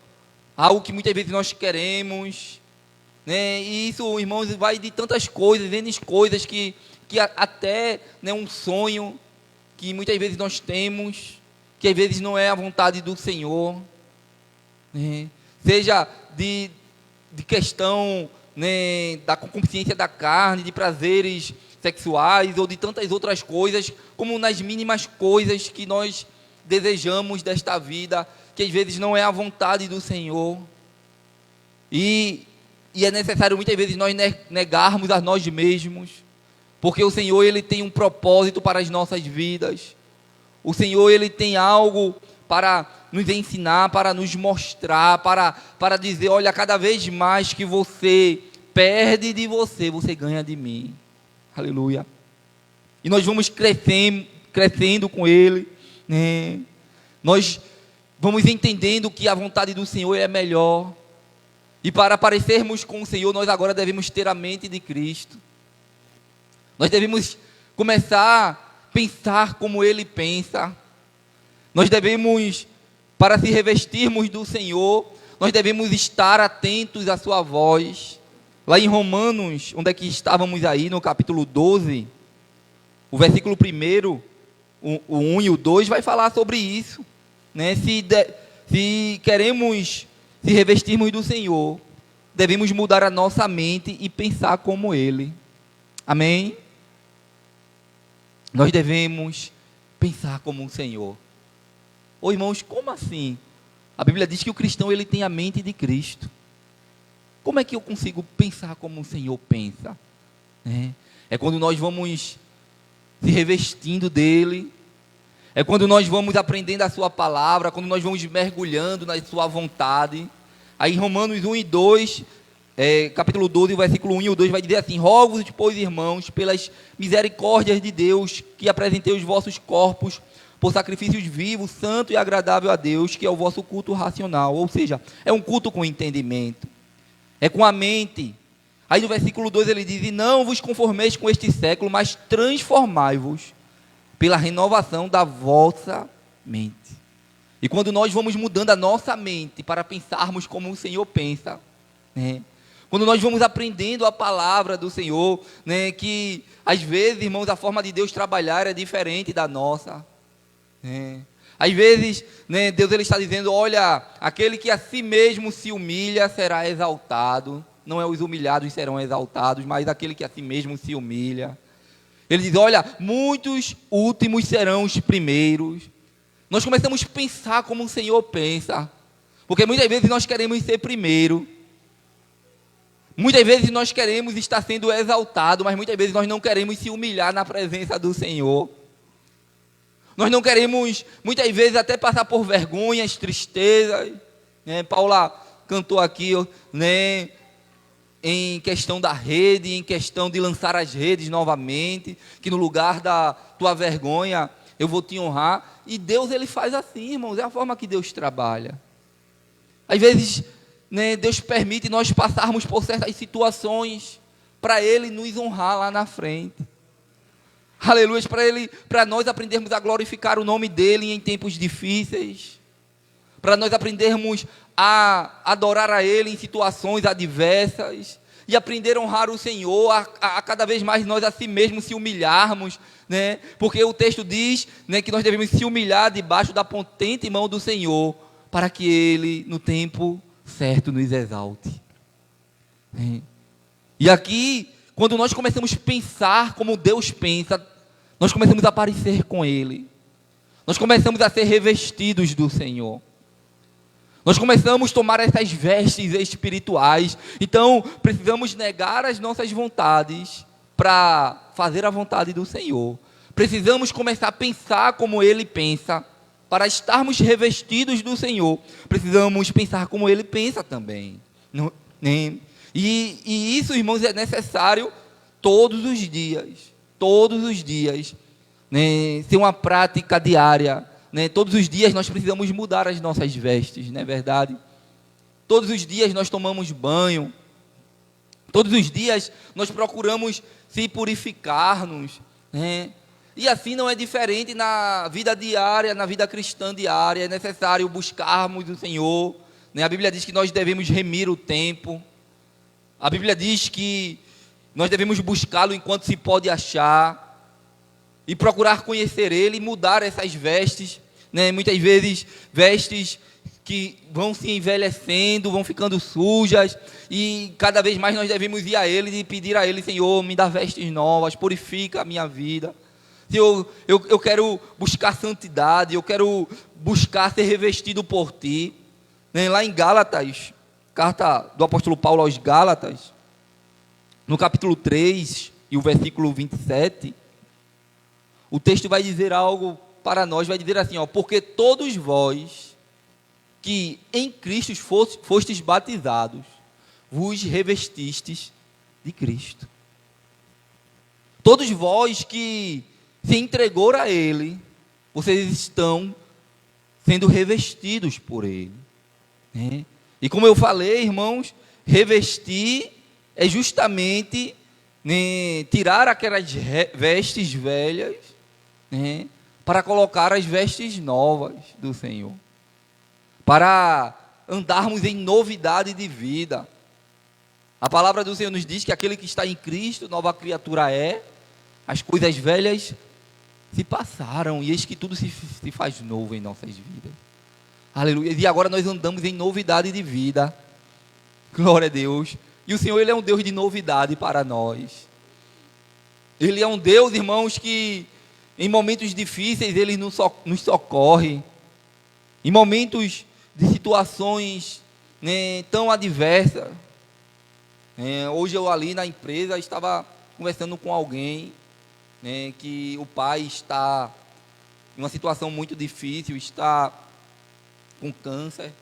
algo que muitas vezes nós queremos, e isso, irmãos, vai de tantas coisas, N coisas que até um sonho que muitas vezes nós temos, que às vezes não é a vontade do Senhor, seja de questão da concupiscência da carne, de prazeres sexuais ou de tantas outras coisas, como nas mínimas coisas que nós desejamos desta vida, que às vezes não é a vontade do Senhor, e é necessário muitas vezes nós negarmos a nós mesmos, porque o Senhor, Ele tem um propósito para as nossas vidas. O Senhor, Ele tem algo para nos ensinar, para nos mostrar, para dizer, olha, cada vez mais que você perde de você, você ganha de mim. Aleluia. E nós vamos crescendo com Ele, nós vamos entendendo que a vontade do Senhor é melhor. E para parecermos com o Senhor, nós agora devemos ter a mente de Cristo. Nós devemos começar a pensar como Ele pensa. Nós devemos, para se revestirmos do Senhor, nós devemos estar atentos à sua voz. Lá em Romanos, onde é que estávamos aí, no capítulo 12, o versículo 1, o 1 e o 2, vai falar sobre isso. Se queremos se revestirmos do Senhor, devemos mudar a nossa mente e pensar como Ele. Amém? Nós devemos pensar como o Senhor. Ô irmãos, como assim? A Bíblia diz que o cristão, ele tem a mente de Cristo. Como é que eu consigo pensar como o Senhor pensa? É quando nós vamos se revestindo dEle, é quando nós vamos aprendendo a sua palavra, quando nós vamos mergulhando na sua vontade. Aí Romanos 1 e 2, capítulo 12, o versículo 1 e o 2 vai dizer assim: rogo-vos, pois, irmãos, pelas misericórdias de Deus, que apresentei os vossos corpos por sacrifícios vivos, santo e agradável a Deus, que é o vosso culto racional. Ou seja, é um culto com entendimento, é com a mente. Aí no versículo 2 ele diz: e não vos conformeis com este século, mas transformai-vos pela renovação da vossa mente. E quando nós vamos mudando a nossa mente para pensarmos como o Senhor pensa, quando nós vamos aprendendo a palavra do Senhor, que às vezes, irmãos, a forma de Deus trabalhar é diferente da nossa. Às vezes, Deus, ele está dizendo: olha, aquele que a si mesmo se humilha será exaltado. Não é os humilhados serão exaltados, mas aquele que a si mesmo se humilha. Ele diz: olha, muitos últimos serão os primeiros. Nós começamos a pensar como o Senhor pensa, porque muitas vezes nós queremos ser primeiro, muitas vezes nós queremos estar sendo exaltado, mas muitas vezes nós não queremos se humilhar na presença do Senhor. Nós não queremos, muitas vezes, até passar por vergonhas, tristezas. Paula cantou aqui, em questão da rede, em questão de lançar as redes novamente, que no lugar da tua vergonha, eu vou te honrar. E Deus, ele faz assim, irmãos, é a forma que Deus trabalha. Às vezes, Deus permite nós passarmos por certas situações, para Ele nos honrar lá na frente. Aleluia, para nós aprendermos a glorificar o nome dEle em tempos difíceis, para nós aprendermos a adorar a Ele em situações adversas, e aprender a honrar o Senhor, a cada vez mais nós a si mesmos se humilharmos, porque o texto diz, que nós devemos se humilhar debaixo da potente mão do Senhor, para que Ele, no tempo certo, nos exalte. E aqui, quando nós começamos a pensar como Deus pensa, nós começamos a parecer com Ele. Nós começamos a ser revestidos do Senhor. Nós começamos a tomar essas vestes espirituais. Então, precisamos negar as nossas vontades para fazer a vontade do Senhor. Precisamos começar a pensar como Ele pensa. Para estarmos revestidos do Senhor, precisamos pensar como Ele pensa também. E isso, irmãos, é necessário todos os dias. Todos os dias. Ser uma prática diária. Todos os dias nós precisamos mudar as nossas vestes, não é verdade? Todos os dias nós tomamos banho. Todos os dias nós procuramos se purificar-nos, né? E assim não é diferente na vida diária, na vida cristã diária. É necessário buscarmos o Senhor, né? A Bíblia diz que nós devemos remir o tempo. A Bíblia diz que nós devemos buscá-lo enquanto se pode achar e procurar conhecer Ele e mudar essas vestes, né? Muitas vezes vestes que vão se envelhecendo, vão ficando sujas, e cada vez mais nós devemos ir a Ele e pedir a Ele: Senhor, me dá vestes novas, purifica a minha vida. Senhor, eu quero buscar santidade, eu quero buscar ser revestido por Ti. Né? Lá em Gálatas, carta do apóstolo Paulo aos Gálatas, no capítulo 3 e o versículo 27, o texto vai dizer algo para nós, vai dizer assim, ó: porque todos vós que em Cristo fostes batizados, vos revestistes de Cristo. Todos vós que se entregou a Ele, vocês estão sendo revestidos por Ele, né? E como eu falei, irmãos, revestir é justamente, né, tirar aquelas vestes velhas, né, para colocar as vestes novas do Senhor, para andarmos em novidade de vida. A palavra do Senhor nos diz que aquele que está em Cristo, nova criatura é, as coisas velhas se passaram, e eis que tudo se faz novo em nossas vidas. Aleluia. E agora nós andamos em novidade de vida. Glória a Deus. E o Senhor, Ele é um Deus de novidade para nós. Ele é um Deus, irmãos, que em momentos difíceis Ele nos socorre. Em momentos de situações, né, tão adversas. Hoje eu ali na empresa estava conversando com alguém, né, que o pai está em uma situação muito difícil, está com câncer,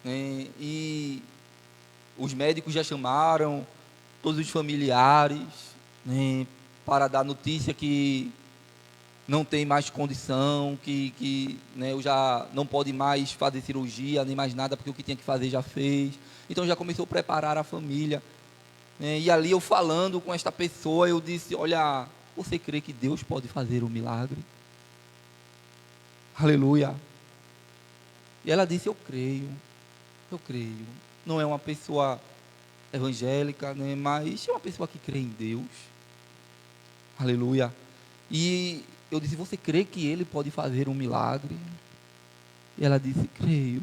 né, e os médicos já chamaram todos os familiares, né, para dar notícia que não tem mais condição, que né, já não pode mais fazer cirurgia, nem mais nada, porque o que tinha que fazer já fez. Então já começou a preparar a família. E ali eu falando com esta pessoa, eu disse: olha, você crê que Deus pode fazer um milagre? Aleluia. E ela disse: eu creio. Não é uma pessoa evangélica, né, mas é uma pessoa que crê em Deus. Aleluia. E eu disse: você crê que Ele pode fazer um milagre? E ela disse: creio.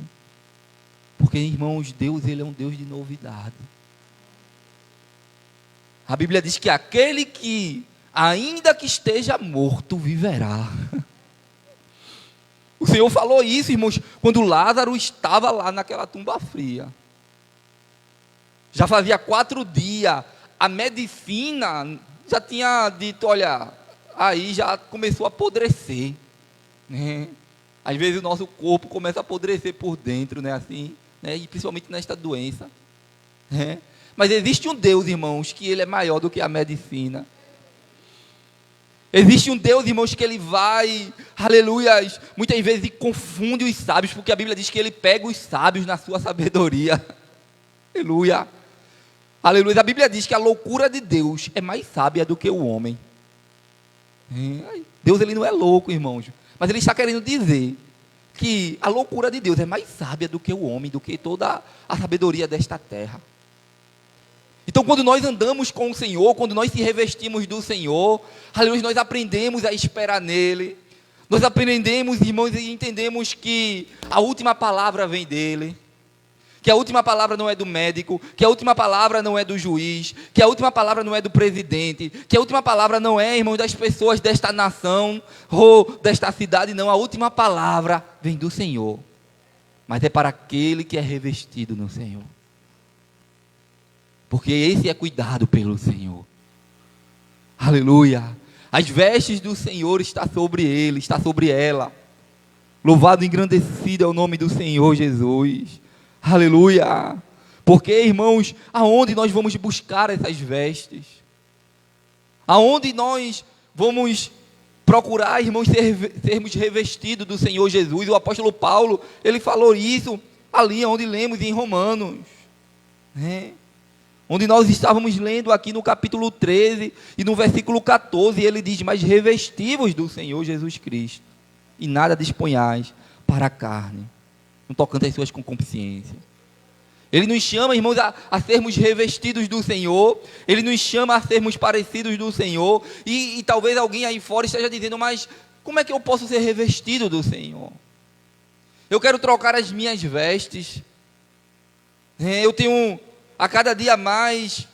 Porque, irmãos, Deus, Ele é um Deus de novidade. A Bíblia diz que aquele que, ainda que esteja morto, viverá. O Senhor falou isso, irmãos, quando Lázaro estava lá naquela tumba fria. Já fazia 4 dias, a medicina já tinha dito: olha, aí já começou a apodrecer, né? Às vezes o nosso corpo começa a apodrecer por dentro, né? Assim, né? E principalmente nesta doença, né? Mas existe um Deus, irmãos, que Ele é maior do que a medicina. Existe um Deus, irmãos, que Ele vai, aleluia, muitas vezes confunde os sábios, porque a Bíblia diz que Ele pega os sábios na sua sabedoria. Aleluia. Aleluia. A Bíblia diz que a loucura de Deus é mais sábia do que o homem. Deus, Ele não é louco, irmãos, mas Ele está querendo dizer que a loucura de Deus é mais sábia do que o homem, do que toda a sabedoria desta terra. Então, quando nós andamos com o Senhor, quando nós se revestimos do Senhor, aleluia, nós aprendemos a esperar nele. Nós aprendemos, irmãos, e entendemos que a última palavra vem dele. Que a última palavra não é do médico, que a última palavra não é do juiz, que a última palavra não é do presidente, que a última palavra não é, irmãos, das pessoas desta nação ou desta cidade, não. A última palavra vem do Senhor. Mas é para aquele que é revestido no Senhor. Porque esse é cuidado pelo Senhor. Aleluia. As vestes do Senhor estão sobre ele, está sobre ela. Louvado e engrandecido é o nome do Senhor Jesus. Aleluia. Porque, irmãos, aonde nós vamos buscar essas vestes? Aonde nós vamos procurar, irmãos, sermos revestidos do Senhor Jesus? O apóstolo Paulo, ele falou isso ali onde lemos em Romanos, né? onde nós estávamos lendo aqui no capítulo 13 e no versículo 14, ele diz: mas revesti-vos do Senhor Jesus Cristo, e nada disponhais para a carne, no tocante às suas concupiscências. Ele nos chama, irmãos, a sermos revestidos do Senhor. Ele nos chama a sermos parecidos do Senhor. E talvez alguém aí fora esteja dizendo: mas como é que eu posso ser revestido do Senhor? Eu quero trocar as minhas vestes. Eu tenho a cada dia mais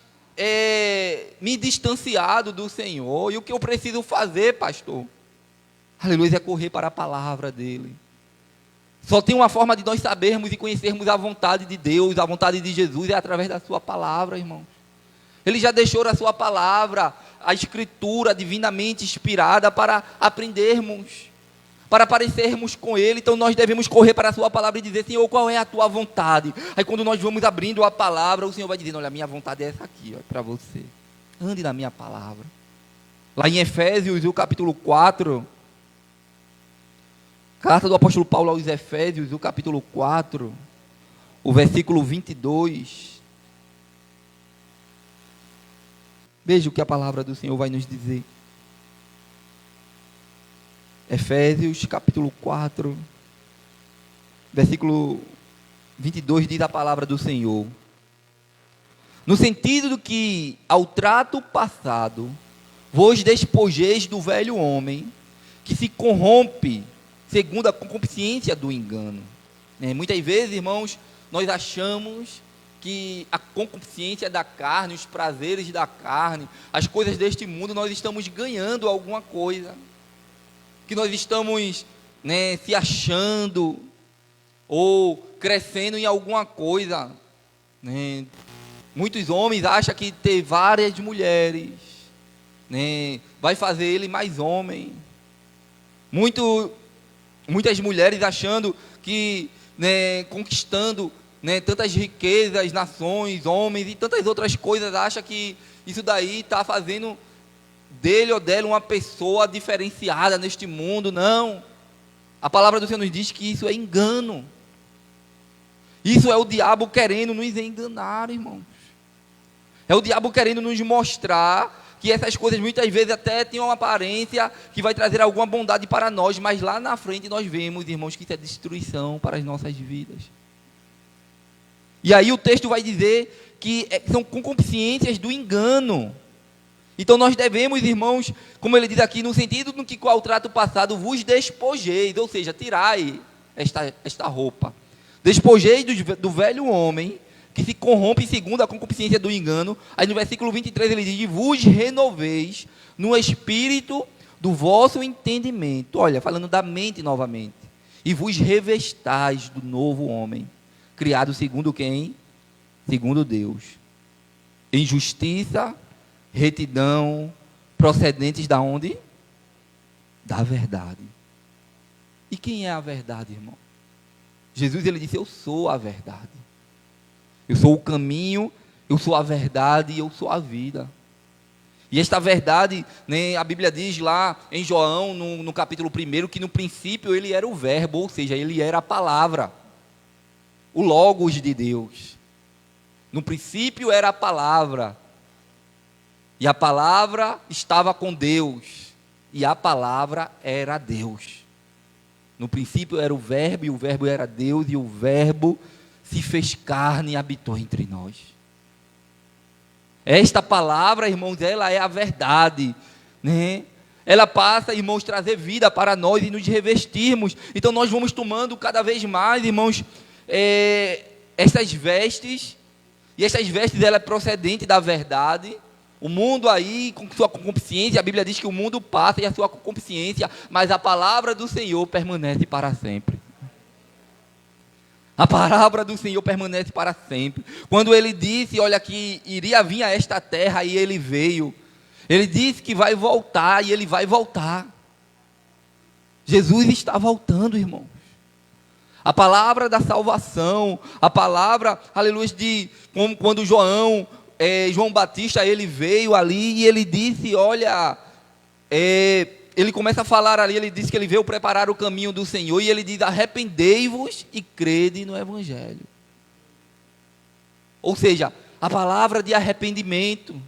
me distanciado do Senhor. E o que eu preciso fazer, pastor? Aleluia, é correr para a palavra dEle. Só tem uma forma de nós sabermos e conhecermos a vontade de Deus, a vontade de Jesus, é através da sua palavra, irmãos. Ele já deixou a sua palavra, a escritura divinamente inspirada para aprendermos, para parecermos com Ele. Então nós devemos correr para a sua palavra e dizer: Senhor, qual é a tua vontade? Aí quando nós vamos abrindo a palavra, o Senhor vai dizendo: olha, a minha vontade é essa aqui, para você. Ande na minha palavra. Lá em Efésios, o capítulo 4... Carta do apóstolo Paulo aos Efésios, o capítulo 4, o versículo 22. Veja o que a palavra do Senhor vai nos dizer. Efésios, capítulo 4, versículo 22, diz a palavra do Senhor: no sentido do que, ao trato passado, vos despojeis do velho homem, que se corrompe segundo a concupiscência do engano. Muitas vezes, irmãos, nós achamos que a concupiscência da carne, os prazeres da carne, as coisas deste mundo, nós estamos ganhando alguma coisa, que nós estamos se achando ou crescendo em alguma coisa. Muitos homens acham que ter várias mulheres vai fazer ele mais homem. Muitas mulheres achando que conquistando tantas riquezas, nações, homens e tantas outras coisas, acham que isso daí está fazendo dele ou dela uma pessoa diferenciada neste mundo. Não, a palavra do Senhor nos diz que isso é engano. Isso é o diabo querendo nos enganar, irmãos. É o diabo querendo nos mostrar que essas coisas muitas vezes até têm uma aparência que vai trazer alguma bondade para nós, mas lá na frente nós vemos, irmãos, que isso é destruição para as nossas vidas. E aí o texto vai dizer que são concupiscências do engano. Então nós devemos, irmãos, como ele diz aqui, no sentido no que qual trato passado vos despojeis, ou seja, tirai esta roupa. Despojeis do velho homem, que se corrompe segundo a concupiscência do engano. Aí no versículo 23 ele diz: vos renoveis no espírito do vosso entendimento. Olha, falando da mente novamente. E vos revestais do novo homem, criado segundo quem? Segundo Deus. Em justiça, retidão, procedentes da onde? Da verdade. E quem é a verdade, irmão? Jesus, ele disse: eu sou a verdade. Eu sou o caminho, eu sou a verdade e eu sou a vida. E esta verdade, a Bíblia diz lá em João, no capítulo 1, que no princípio ele era o verbo, ou seja, ele era a palavra, o logos de Deus. No princípio era a palavra, e a palavra estava com Deus, e a palavra era Deus. No princípio era o verbo, e o verbo era Deus, e o verbo se fez carne e habitou entre nós. Esta palavra, irmãos, ela é a verdade, Ela passa, irmãos, trazer vida para nós e nos revestirmos. Então nós vamos tomando cada vez mais, irmãos, essas vestes, e essas vestes ela é procedente da verdade. O mundo aí, com sua concupiscência, a Bíblia diz que o mundo passa e a sua concupiscência, mas a palavra do Senhor permanece para sempre. A palavra do Senhor permanece para sempre. Quando ele disse, olha, que iria vir a esta terra, e ele veio. Ele disse que vai voltar, e ele vai voltar. Jesus está voltando, irmãos. A palavra da salvação, a palavra, aleluia, como quando João Batista, ele veio ali e ele disse, olha, ele começa a falar ali, ele diz que ele veio preparar o caminho do Senhor, e ele diz: arrependei-vos e crede no Evangelho. Ou seja, A palavra de arrependimento,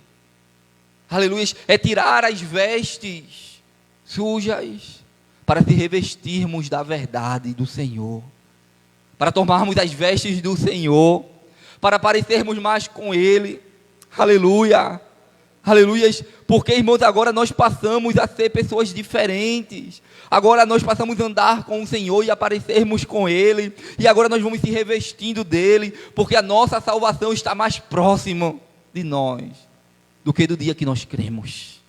aleluia, é tirar as vestes sujas para se revestirmos da verdade do Senhor, para tomarmos as vestes do Senhor, para parecermos mais com Ele, aleluia, aleluia, porque, irmãos, agora nós passamos a ser pessoas diferentes, agora nós passamos a andar com o Senhor e a parecermos com Ele, e agora nós vamos se revestindo dEle, porque a nossa salvação está mais próxima de nós, do que do dia que nós cremos,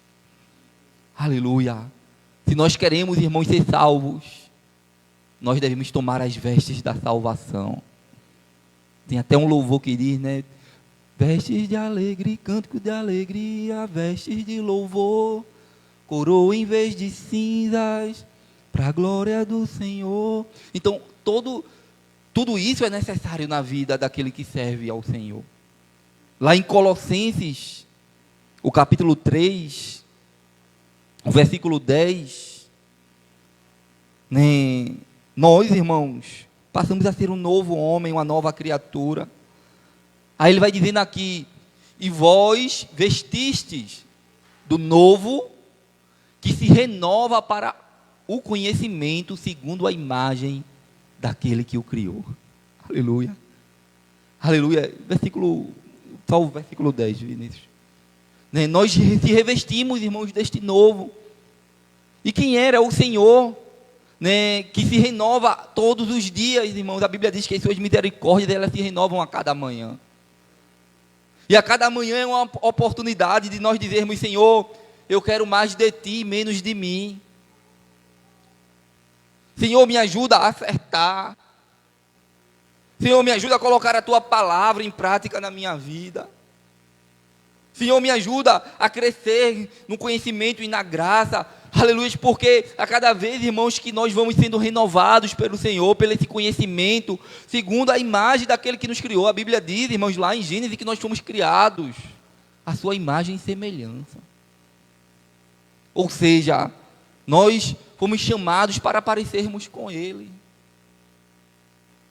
aleluia. Se nós queremos, irmãos, ser salvos, nós devemos tomar as vestes da salvação. Tem até um louvor que diz, né? Vestes de alegria, cântico de alegria, vestes de louvor, coroa em vez de cinzas, para a glória do Senhor. Então, tudo isso é necessário na vida daquele que serve ao Senhor. Lá em Colossenses, o capítulo 3, o versículo 10, né? Nós, irmãos, passamos a ser um novo homem, uma nova criatura. Aí ele vai dizendo aqui, e vós vestistes do novo, que se renova para o conhecimento segundo a imagem daquele que o criou. Aleluia. Aleluia. Só o versículo 10, Vinícius. Nós se revestimos, irmãos, deste novo. E quem era o Senhor, né, que se renova todos os dias, irmãos? A Bíblia diz que as suas misericórdias, elas se renovam a cada manhã. E a cada manhã é uma oportunidade de nós dizermos, Senhor, eu quero mais de Ti, menos de mim. Senhor, me ajuda a acertar. Senhor, me ajuda a colocar a Tua palavra em prática na minha vida. Senhor, me ajuda a crescer no conhecimento e na graça. Aleluia, porque a cada vez, irmãos, que nós vamos sendo renovados pelo Senhor, pelo esse conhecimento, segundo a imagem daquele que nos criou. A Bíblia diz, irmãos, lá em Gênesis, que nós fomos criados à sua imagem e semelhança. Ou seja, nós fomos chamados para parecermos com Ele.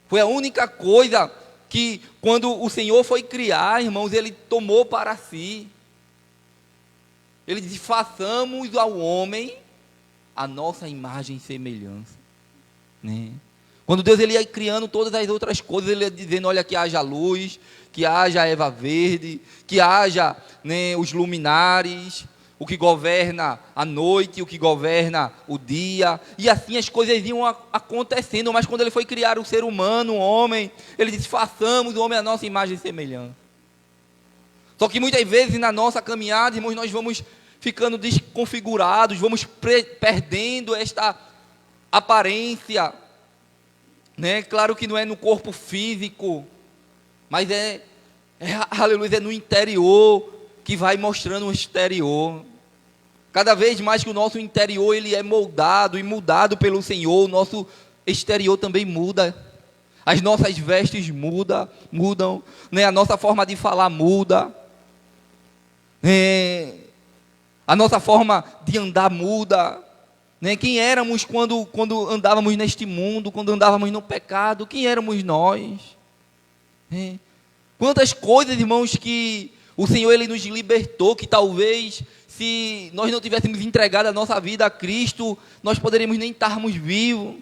Foi a única coisa que, quando o Senhor foi criar, irmãos, Ele tomou para si. Ele disse, façamos ao homem a nossa imagem e semelhança. Né? Quando Deus ele ia criando todas as outras coisas, Ele ia dizendo, olha, que haja luz, que haja erva verde, que haja, né, os luminares, o que governa a noite, o que governa o dia, e assim as coisas iam acontecendo. Mas quando Ele foi criar o ser humano, o homem, Ele disse, façamos o homem a nossa imagem e semelhança. Só que muitas vezes na nossa caminhada, irmãos, nós vamos ficando desconfigurados, vamos perdendo esta aparência, né? Claro que não é no corpo físico, mas aleluia, é no interior que vai mostrando o exterior. Cada vez mais que o nosso interior ele é moldado e mudado pelo Senhor, o nosso exterior também muda. As nossas vestes mudam, né? A nossa forma de falar muda. A nossa forma de andar muda, né? Quem éramos quando andávamos neste mundo, quando andávamos no pecado? Quem éramos nós? Quantas coisas, irmãos, que o Senhor ele nos libertou, que talvez se nós não tivéssemos entregado a nossa vida a Cristo, nós poderíamos nem estarmos vivos.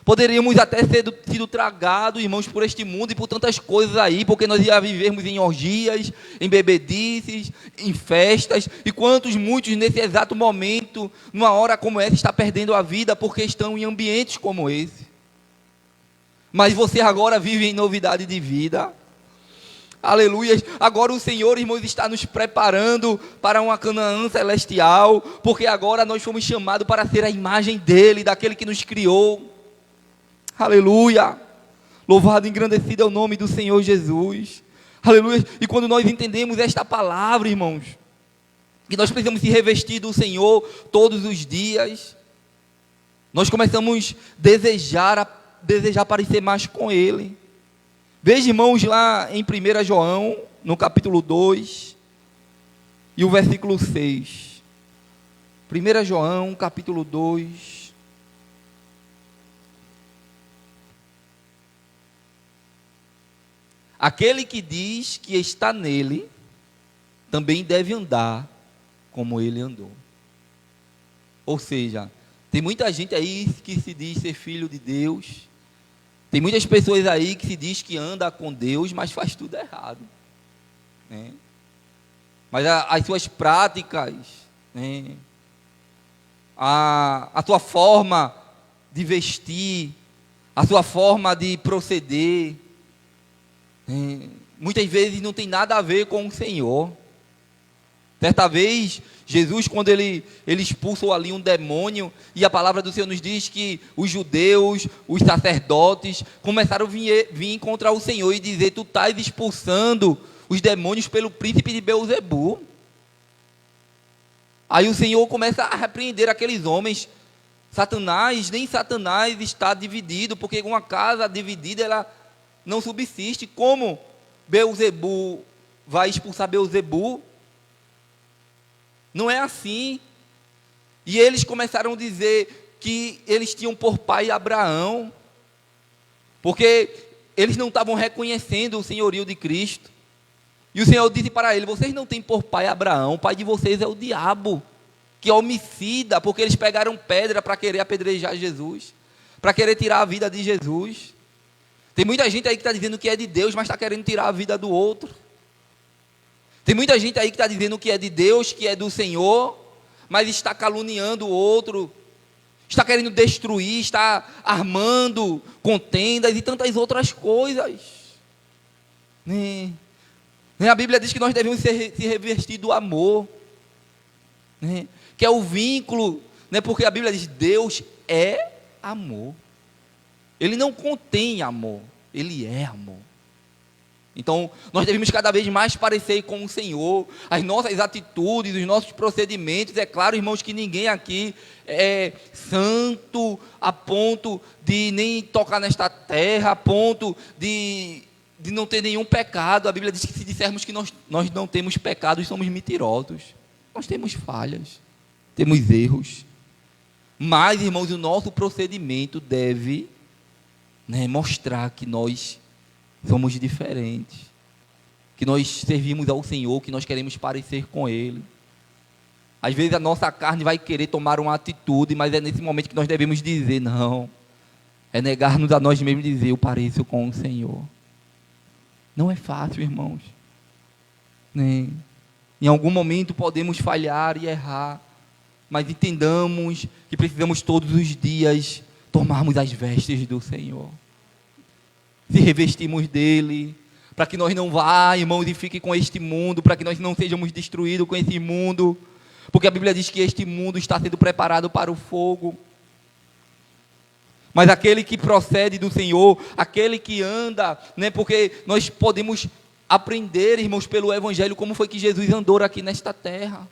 Poderíamos até ter sido tragados, irmãos, por este mundo e por tantas coisas aí, porque nós ia vivermos em orgias, em bebedices, em festas, e muitos nesse exato momento, numa hora como essa, está perdendo a vida porque estão em ambientes como esse. Mas você agora vive em novidade de vida. Aleluia. Agora o Senhor, irmãos, está nos preparando para uma Canaã celestial, porque agora nós fomos chamados para ser a imagem dEle, daquele que nos criou. Aleluia, louvado e engrandecido é o nome do Senhor Jesus, aleluia. E quando nós entendemos esta palavra, irmãos, que nós precisamos se revestir do Senhor todos os dias, nós começamos a desejar parecer mais com Ele. Veja, irmãos, lá em 1 João, no capítulo 2, e o versículo 6. 1 João, capítulo 2, aquele que diz que está nele, também deve andar como ele andou. Ou seja, tem muita gente aí que se diz ser filho de Deus, tem muitas pessoas aí que se diz que anda com Deus, mas faz tudo errado, né? Mas as suas práticas, né? A sua forma de vestir, a sua forma de proceder, né? Muitas vezes não tem nada a ver com o Senhor. Certa vez, Jesus, quando ele expulsou ali um demônio, e a palavra do Senhor nos diz que os judeus, os sacerdotes, começaram a vir encontrar o Senhor e dizer: tu estás expulsando os demônios pelo príncipe de Beelzebu. Aí o Senhor começa a repreender aqueles homens. Nem Satanás está dividido, porque uma casa dividida, ela não subsiste. Como Beelzebu vai expulsar Beelzebu? Não é assim. E eles começaram a dizer que eles tinham por pai Abraão, porque eles não estavam reconhecendo o senhorio de Cristo. E o Senhor disse para eles: vocês não têm por pai Abraão, o pai de vocês é o diabo, que é homicida, porque eles pegaram pedra para querer apedrejar Jesus, para querer tirar a vida de Jesus. Tem muita gente aí que está dizendo que é de Deus, mas está querendo tirar a vida do outro. Tem muita gente aí que está dizendo que é de Deus, que é do Senhor, mas está caluniando o outro, está querendo destruir, está armando contendas e tantas outras coisas. A Bíblia diz que nós devemos se revestir do amor, que é o vínculo, porque a Bíblia diz: Deus é amor. Ele não contém amor, Ele é amor. Então, nós devemos cada vez mais parecer com o Senhor, as nossas atitudes, os nossos procedimentos. É claro, irmãos, que ninguém aqui é santo a ponto de nem tocar nesta terra, a ponto de não ter nenhum pecado. A Bíblia diz que se dissermos que nós não temos pecados, somos mentirosos. Nós temos falhas, temos erros. Mas, irmãos, o nosso procedimento deve mostrar que nós somos diferentes, que nós servimos ao Senhor, que nós queremos parecer com Ele. Às vezes a nossa carne vai querer tomar uma atitude, mas é nesse momento que nós devemos dizer: não, é negar-nos a nós mesmos e dizer: eu pareço com o Senhor. Não é fácil, irmãos. Em algum momento podemos falhar e errar, mas entendamos que precisamos todos os dias tomarmos as vestes do Senhor, se revestimos dele, para que nós não vá, irmãos, e fique com este mundo, para que nós não sejamos destruídos com esse mundo, porque a Bíblia diz que este mundo está sendo preparado para o fogo. Mas aquele que procede do Senhor, aquele que anda, porque nós podemos aprender, irmãos, pelo Evangelho, como foi que Jesus andou aqui nesta terra.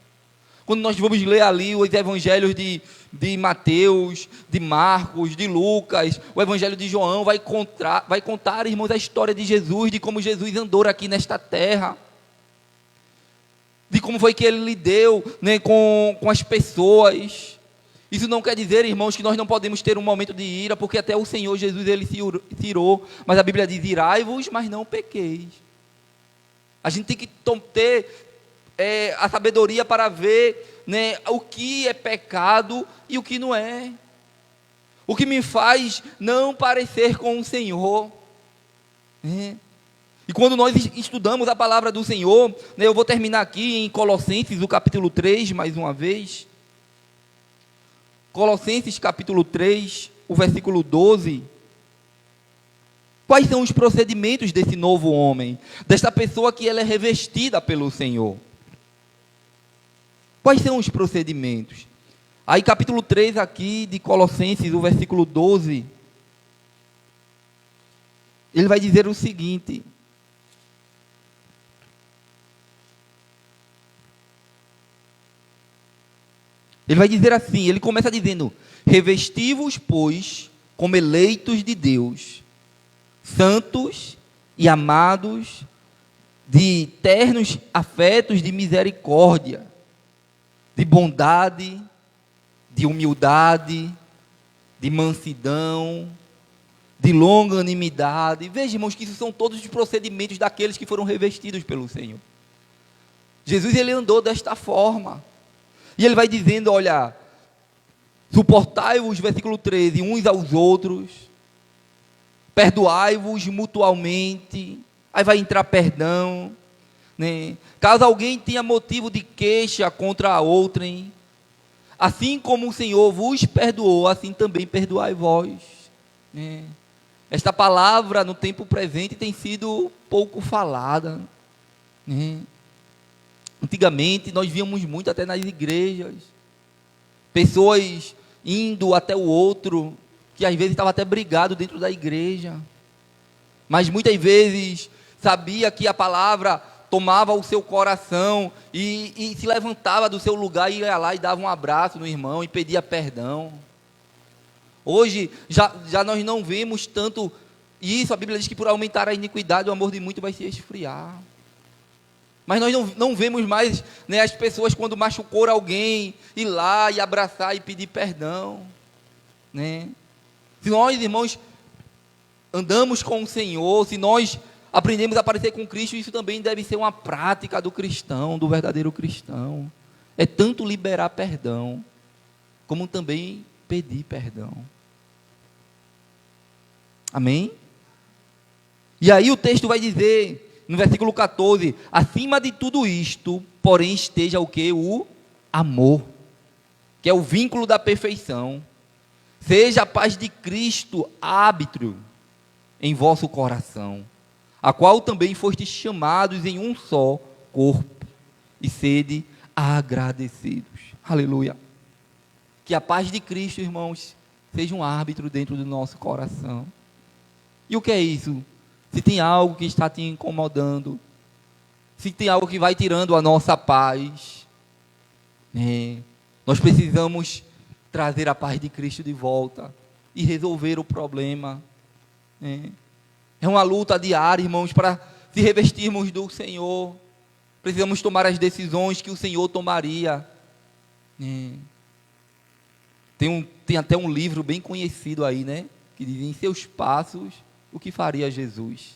Quando nós vamos ler ali os evangelhos de Mateus, de Marcos, de Lucas, o evangelho de João vai contar, irmãos, a história de Jesus, de como Jesus andou aqui nesta terra, de como foi que ele lidou com as pessoas. Isso não quer dizer, irmãos, que nós não podemos ter um momento de ira, porque até o Senhor Jesus, ele se irou, mas a Bíblia diz: irai-vos, mas não pequeis. A gente tem que ter a sabedoria para ver o que é pecado e o que não é, o que me faz não parecer com o Senhor. E quando nós estudamos a palavra do Senhor, eu vou terminar aqui em Colossenses, o capítulo 3, mais uma vez. Colossenses capítulo 3, o versículo 12. Quais são os procedimentos desse novo homem, desta pessoa que ela é revestida pelo Senhor? Quais são os procedimentos? Aí capítulo 3 aqui de Colossenses, o versículo 12, ele vai dizer o seguinte: ele vai dizer assim, ele começa dizendo: revesti-vos, pois, como eleitos de Deus, santos e amados, de ternos afetos de misericórdia, de bondade, de humildade, de mansidão, de longanimidade. Veja, irmãos, que isso são todos os procedimentos daqueles que foram revestidos pelo Senhor. Jesus, ele andou desta forma. E ele vai dizendo, olha, suportai-vos, versículo 13, uns aos outros, perdoai-vos mutualmente. Aí vai entrar perdão, né? Caso alguém tenha motivo de queixa contra a outrem, assim como o Senhor vos perdoou, assim também perdoai vós, né? Esta palavra no tempo presente tem sido pouco falada, né? Antigamente nós víamos muito até nas igrejas, pessoas indo até o outro, que às vezes estava até brigado dentro da igreja, mas muitas vezes sabia que a palavra tomava o seu coração e se levantava do seu lugar e ia lá e dava um abraço no irmão e pedia perdão. Hoje já nós não vemos tanto isso. A Bíblia diz que por aumentar a iniquidade o amor de muito vai se esfriar. Mas nós não vemos mais, né, as pessoas quando machucou alguém ir lá e abraçar e pedir perdão, né? Se nós, irmãos, andamos com o Senhor, se nós aprendemos a parecer com Cristo, isso também deve ser uma prática do cristão, do verdadeiro cristão. É tanto liberar perdão, como também pedir perdão. Amém? E aí o texto vai dizer, no versículo 14, acima de tudo isto, porém esteja o quê? O amor, que é o vínculo da perfeição. Seja a paz de Cristo árbitro em vosso coração, a qual também fostes chamados em um só corpo, e sede agradecidos. Aleluia. Que a paz de Cristo, irmãos, seja um árbitro dentro do nosso coração. E o que é isso? Se tem algo que está te incomodando, se tem algo que vai tirando a nossa paz, nós precisamos trazer a paz de Cristo de volta e resolver o problema. É uma luta diária, irmãos, para se revestirmos do Senhor. Precisamos tomar as decisões que o Senhor tomaria. Tem até um livro bem conhecido aí, né? Que diz, em seus passos, o que faria Jesus?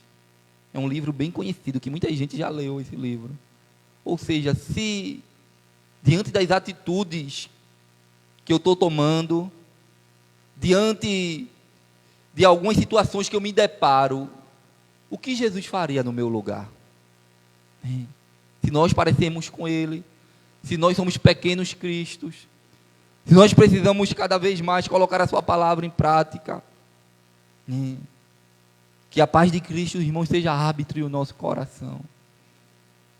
É um livro bem conhecido, que muita gente já leu esse livro. Ou seja, se diante das atitudes que eu estou tomando, diante de algumas situações que eu me deparo, o que Jesus faria no meu lugar? Se nós parecemos com Ele, se nós somos pequenos cristos, se nós precisamos cada vez mais colocar a sua palavra em prática, que a paz de Cristo, irmãos, seja árbitro em o nosso coração,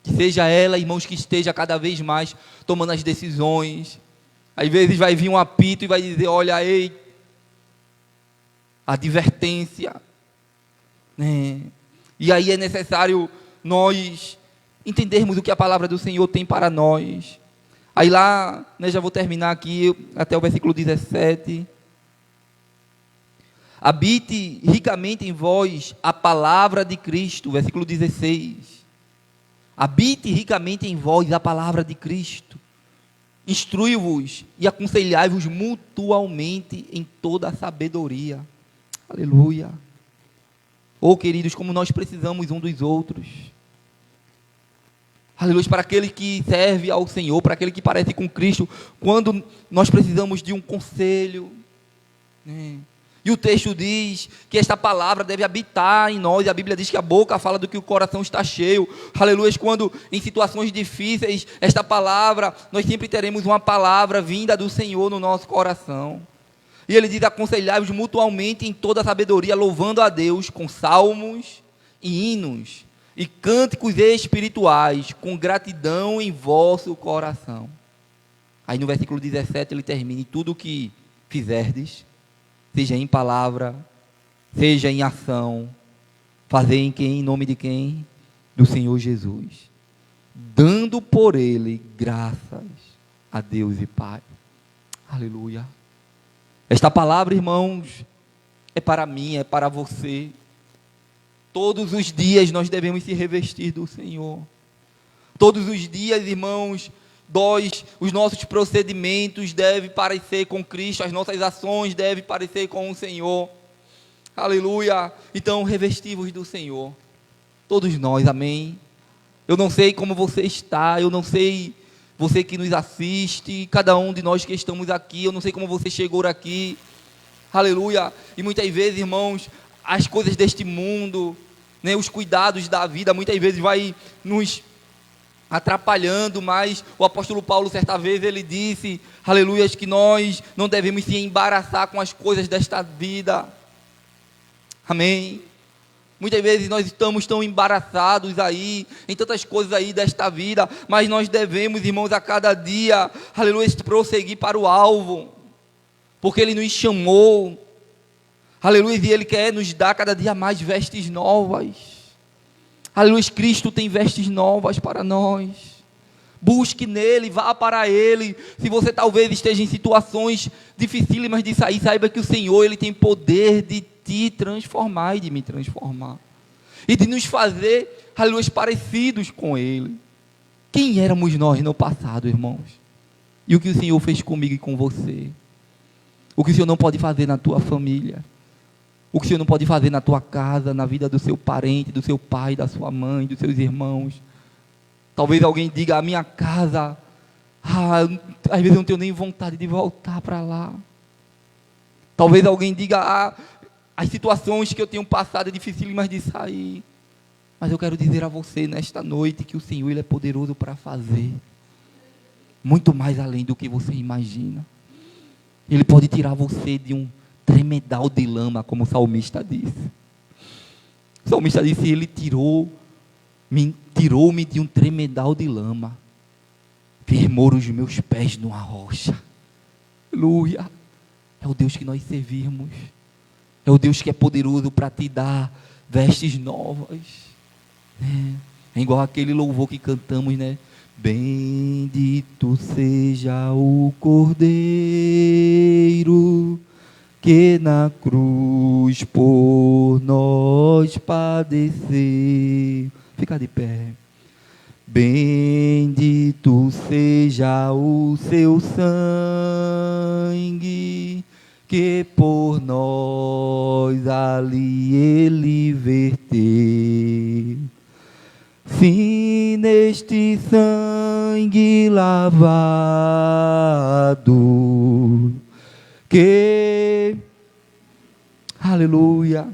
que seja ela, irmãos, que esteja cada vez mais tomando as decisões. Às vezes vai vir um apito e vai dizer, olha, ei, advertência, e aí é necessário nós entendermos o que a palavra do Senhor tem para nós. Aí lá, já vou terminar aqui, até o versículo 17. Habite ricamente em vós a palavra de Cristo, versículo 16. Habite ricamente em vós a palavra de Cristo. Instrui-vos e aconselhai-vos mutualmente em toda a sabedoria. Aleluia. Oh, queridos, como nós precisamos um dos outros. Aleluia, para aquele que serve ao Senhor, para aquele que parece com Cristo, quando nós precisamos de um conselho, E o texto diz que esta palavra deve habitar em nós. A Bíblia diz que a boca fala do que o coração está cheio. Aleluia, quando em situações difíceis, esta palavra, nós sempre teremos uma palavra vinda do Senhor no nosso coração. E ele diz, aconselhai-vos mutualmente em toda a sabedoria, louvando a Deus com salmos e hinos e cânticos espirituais, com gratidão em vosso coração. Aí no versículo 17 ele termina, e tudo o que fizerdes, seja em palavra, seja em ação, fazei em quem? Em nome de quem? Do Senhor Jesus, dando por Ele graças a Deus e Pai. Aleluia. Esta palavra, irmãos, é para mim, é para você. Todos os dias nós devemos se revestir do Senhor. Todos os dias, irmãos, os nossos procedimentos devem parecer com Cristo, as nossas ações devem parecer com o Senhor. Aleluia. Então, revestivos do Senhor. Todos nós, amém. Eu não sei como você está, eu não sei você que nos assiste, cada um de nós que estamos aqui, eu não sei como você chegou aqui. Aleluia. E muitas vezes, irmãos, as coisas deste mundo, né, os cuidados da vida, muitas vezes vai nos atrapalhando, mas o apóstolo Paulo, certa vez, ele disse, aleluia, que nós não devemos se embaraçar com as coisas desta vida. Amém. Muitas vezes nós estamos tão embaraçados aí, em tantas coisas aí desta vida, mas nós devemos, irmãos, a cada dia, aleluia, prosseguir para o alvo, porque Ele nos chamou, aleluia, e Ele quer nos dar cada dia mais vestes novas, aleluia, Cristo tem vestes novas para nós. Busque nele, vá para ele. Se você talvez esteja em situações dificílimas de sair, saiba que o Senhor, Ele tem poder de te transformar e de me transformar, e de nos fazer, aleluia, parecidos com Ele. Quem éramos nós no passado, irmãos? E o que o Senhor fez comigo e com você? O que o Senhor não pode fazer na tua família? O que o Senhor não pode fazer na tua casa, na vida do seu parente, do seu pai, da sua mãe, dos seus irmãos? Talvez alguém diga, a minha casa, às vezes eu não tenho nem vontade de voltar para lá. Talvez alguém diga, as situações que eu tenho passado é dificílimas de sair. Mas eu quero dizer a você nesta noite que o Senhor, Ele é poderoso para fazer muito mais além do que você imagina. Ele pode tirar você de um tremedal de lama, como o salmista disse. O salmista disse, Ele tirou-me de um tremedal de lama, firmou os meus pés numa rocha. Aleluia. É o Deus que nós servimos. É o Deus que é poderoso para te dar vestes novas. É igual aquele louvor que cantamos, né? Bendito seja o Cordeiro que na cruz por nós padeceu. Fica de pé. Bendito seja o seu sangue que por nós ali Ele verteu. Sim, neste sangue lavado, que, aleluia,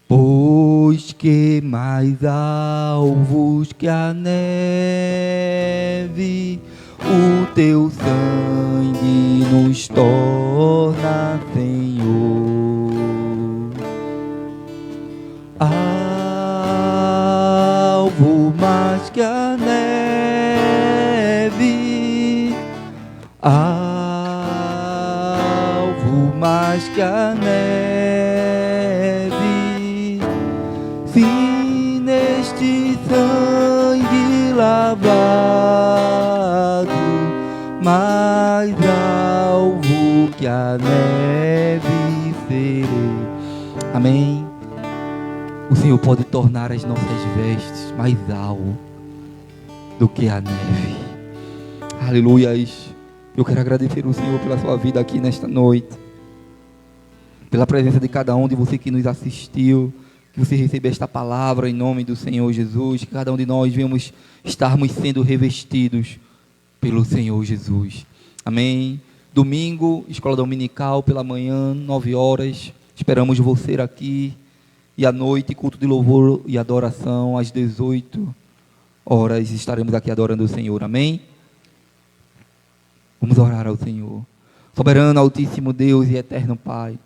pois que mais alvos que a neve, o teu sangue nos torna, Senhor. Alvo mais que a neve, alvo mais que a neve, sim, neste sangue lavado, mais alvo que a neve serei. Amém. O Senhor pode tornar as nossas vestes mais alvo do que a neve. Aleluias. Eu quero agradecer ao Senhor pela sua vida aqui nesta noite, pela presença de cada um de você que nos assistiu, que você recebeu esta palavra em nome do Senhor Jesus, que cada um de nós venhamos estarmos sendo revestidos pelo Senhor Jesus. Amém. Domingo, escola dominical pela manhã, 9 horas. Esperamos você aqui. E à noite, culto de louvor e adoração, às 18 horas, estaremos aqui adorando o Senhor. Amém? Vamos orar ao Senhor. Soberano, altíssimo Deus e eterno Pai,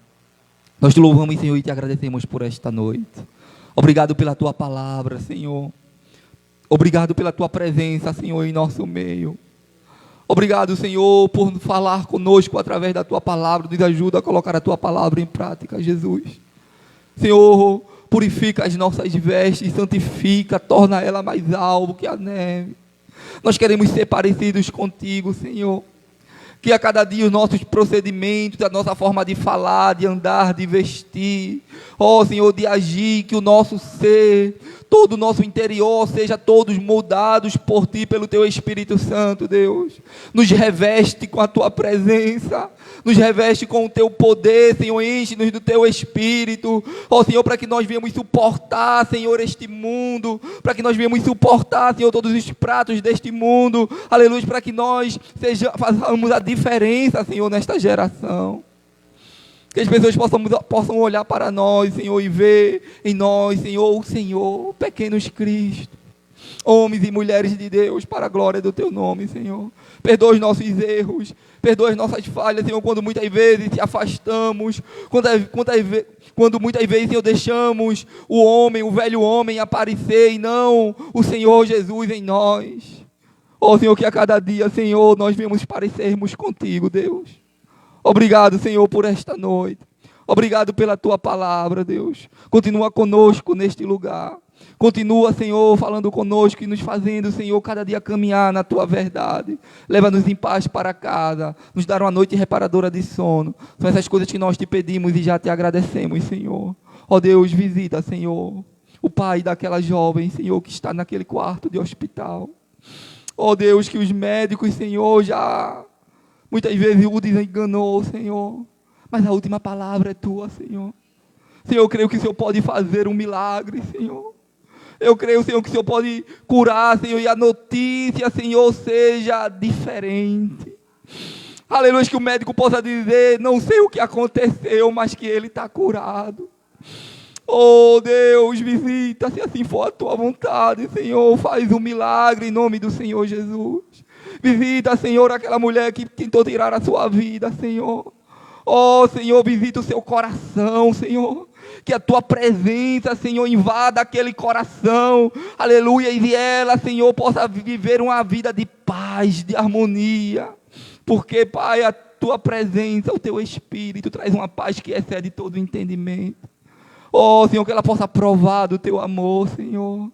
nós te louvamos, Senhor, e te agradecemos por esta noite. Obrigado pela tua palavra, Senhor. Obrigado pela tua presença, Senhor, em nosso meio. Obrigado, Senhor, por falar conosco através da tua palavra. Nos ajuda a colocar a tua palavra em prática, Jesus. Senhor, purifica as nossas vestes, santifica, torna ela mais alvo que a neve. Nós queremos ser parecidos contigo, Senhor. Que a cada dia os nossos procedimentos, a nossa forma de falar, de andar, de vestir, ó Senhor, de agir, que o nosso ser, todo o nosso interior, seja todos moldados por Ti, pelo Teu Espírito Santo, Deus. Nos reveste com a Tua presença, nos reveste com o Teu poder, Senhor, enche-nos do Teu Espírito, ó Senhor, para que nós venhamos suportar, Senhor, este mundo, para que nós venhamos suportar, Senhor, todos os pratos deste mundo, aleluia, para que nós façamos a diferença, Senhor, nesta geração. Que as pessoas possam olhar para nós, Senhor, e ver em nós, Senhor, o Senhor, pequenos Cristo, homens e mulheres de Deus, para a glória do Teu nome, Senhor. Perdoa os nossos erros, perdoa as nossas falhas, Senhor, quando muitas vezes te afastamos, quando muitas vezes, Senhor, deixamos o homem, o velho homem aparecer, e não o Senhor Jesus em nós. Ó Senhor, que a cada dia, Senhor, nós venhamos parecermos contigo, Deus. Obrigado, Senhor, por esta noite. Obrigado pela Tua palavra, Deus. Continua conosco neste lugar. Continua, Senhor, falando conosco e nos fazendo, Senhor, cada dia caminhar na Tua verdade. Leva-nos em paz para casa. Nos dar uma noite reparadora de sono. São essas coisas que nós te pedimos e já te agradecemos, Senhor. Ó Deus, visita, Senhor, o pai daquela jovem, Senhor, que está naquele quarto de hospital. Ó Deus, que os médicos, Senhor, já muitas vezes o desenganou, Senhor. Mas a última palavra é Tua, Senhor. Senhor, eu creio que o Senhor pode fazer um milagre, Senhor. Eu creio, Senhor, que o Senhor pode curar, Senhor, e a notícia, Senhor, seja diferente. Aleluia, que o médico possa dizer, não sei o que aconteceu, mas que ele está curado. Oh Deus, visita, se assim for a Tua vontade, Senhor, faz um milagre em nome do Senhor Jesus. Visita, Senhor, aquela mulher que tentou tirar a sua vida, Senhor. Oh Senhor, visita o seu coração, Senhor. Que a Tua presença, Senhor, invada aquele coração. Aleluia, e ela, Senhor, possa viver uma vida de paz, de harmonia. Porque, Pai, a Tua presença, o Teu Espírito traz uma paz que excede todo o entendimento. Oh, Senhor, que ela possa provar do Teu amor, Senhor.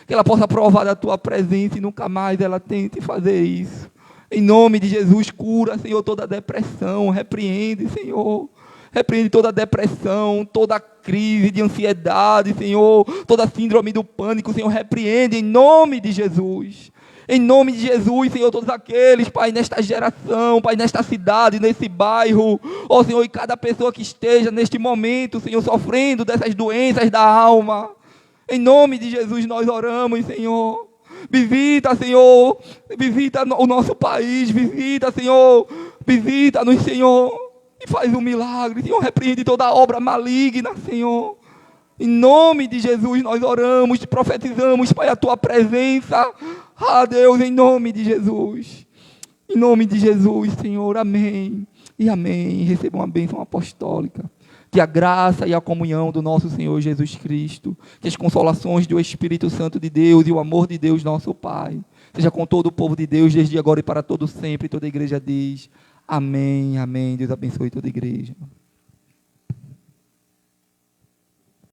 Que ela possa provar da Tua presença e nunca mais ela tente fazer isso. Em nome de Jesus, cura, Senhor, toda depressão. Repreende, Senhor. Repreende toda depressão, toda crise de ansiedade, Senhor. Toda síndrome do pânico, Senhor. Repreende em nome de Jesus. Em nome de Jesus, Senhor, todos aqueles, Pai, nesta geração, Pai, nesta cidade, nesse bairro, ó Senhor, e cada pessoa que esteja neste momento, Senhor, sofrendo dessas doenças da alma, em nome de Jesus nós oramos, Senhor. Visita, Senhor, visita o nosso país, visita, Senhor, visita-nos, Senhor, e faz um milagre, Senhor, repreende toda obra maligna, Senhor. Em nome de Jesus nós oramos, profetizamos, Pai, a Tua presença. Ah, Deus, em nome de Jesus. Em nome de Jesus, Senhor, amém. E amém. Receba uma bênção apostólica. Que a graça e a comunhão do nosso Senhor Jesus Cristo, que as consolações do Espírito Santo de Deus e o amor de Deus, nosso Pai, seja com todo o povo de Deus, desde agora e para todo sempre. Toda a igreja diz, amém, amém. Deus abençoe toda a igreja.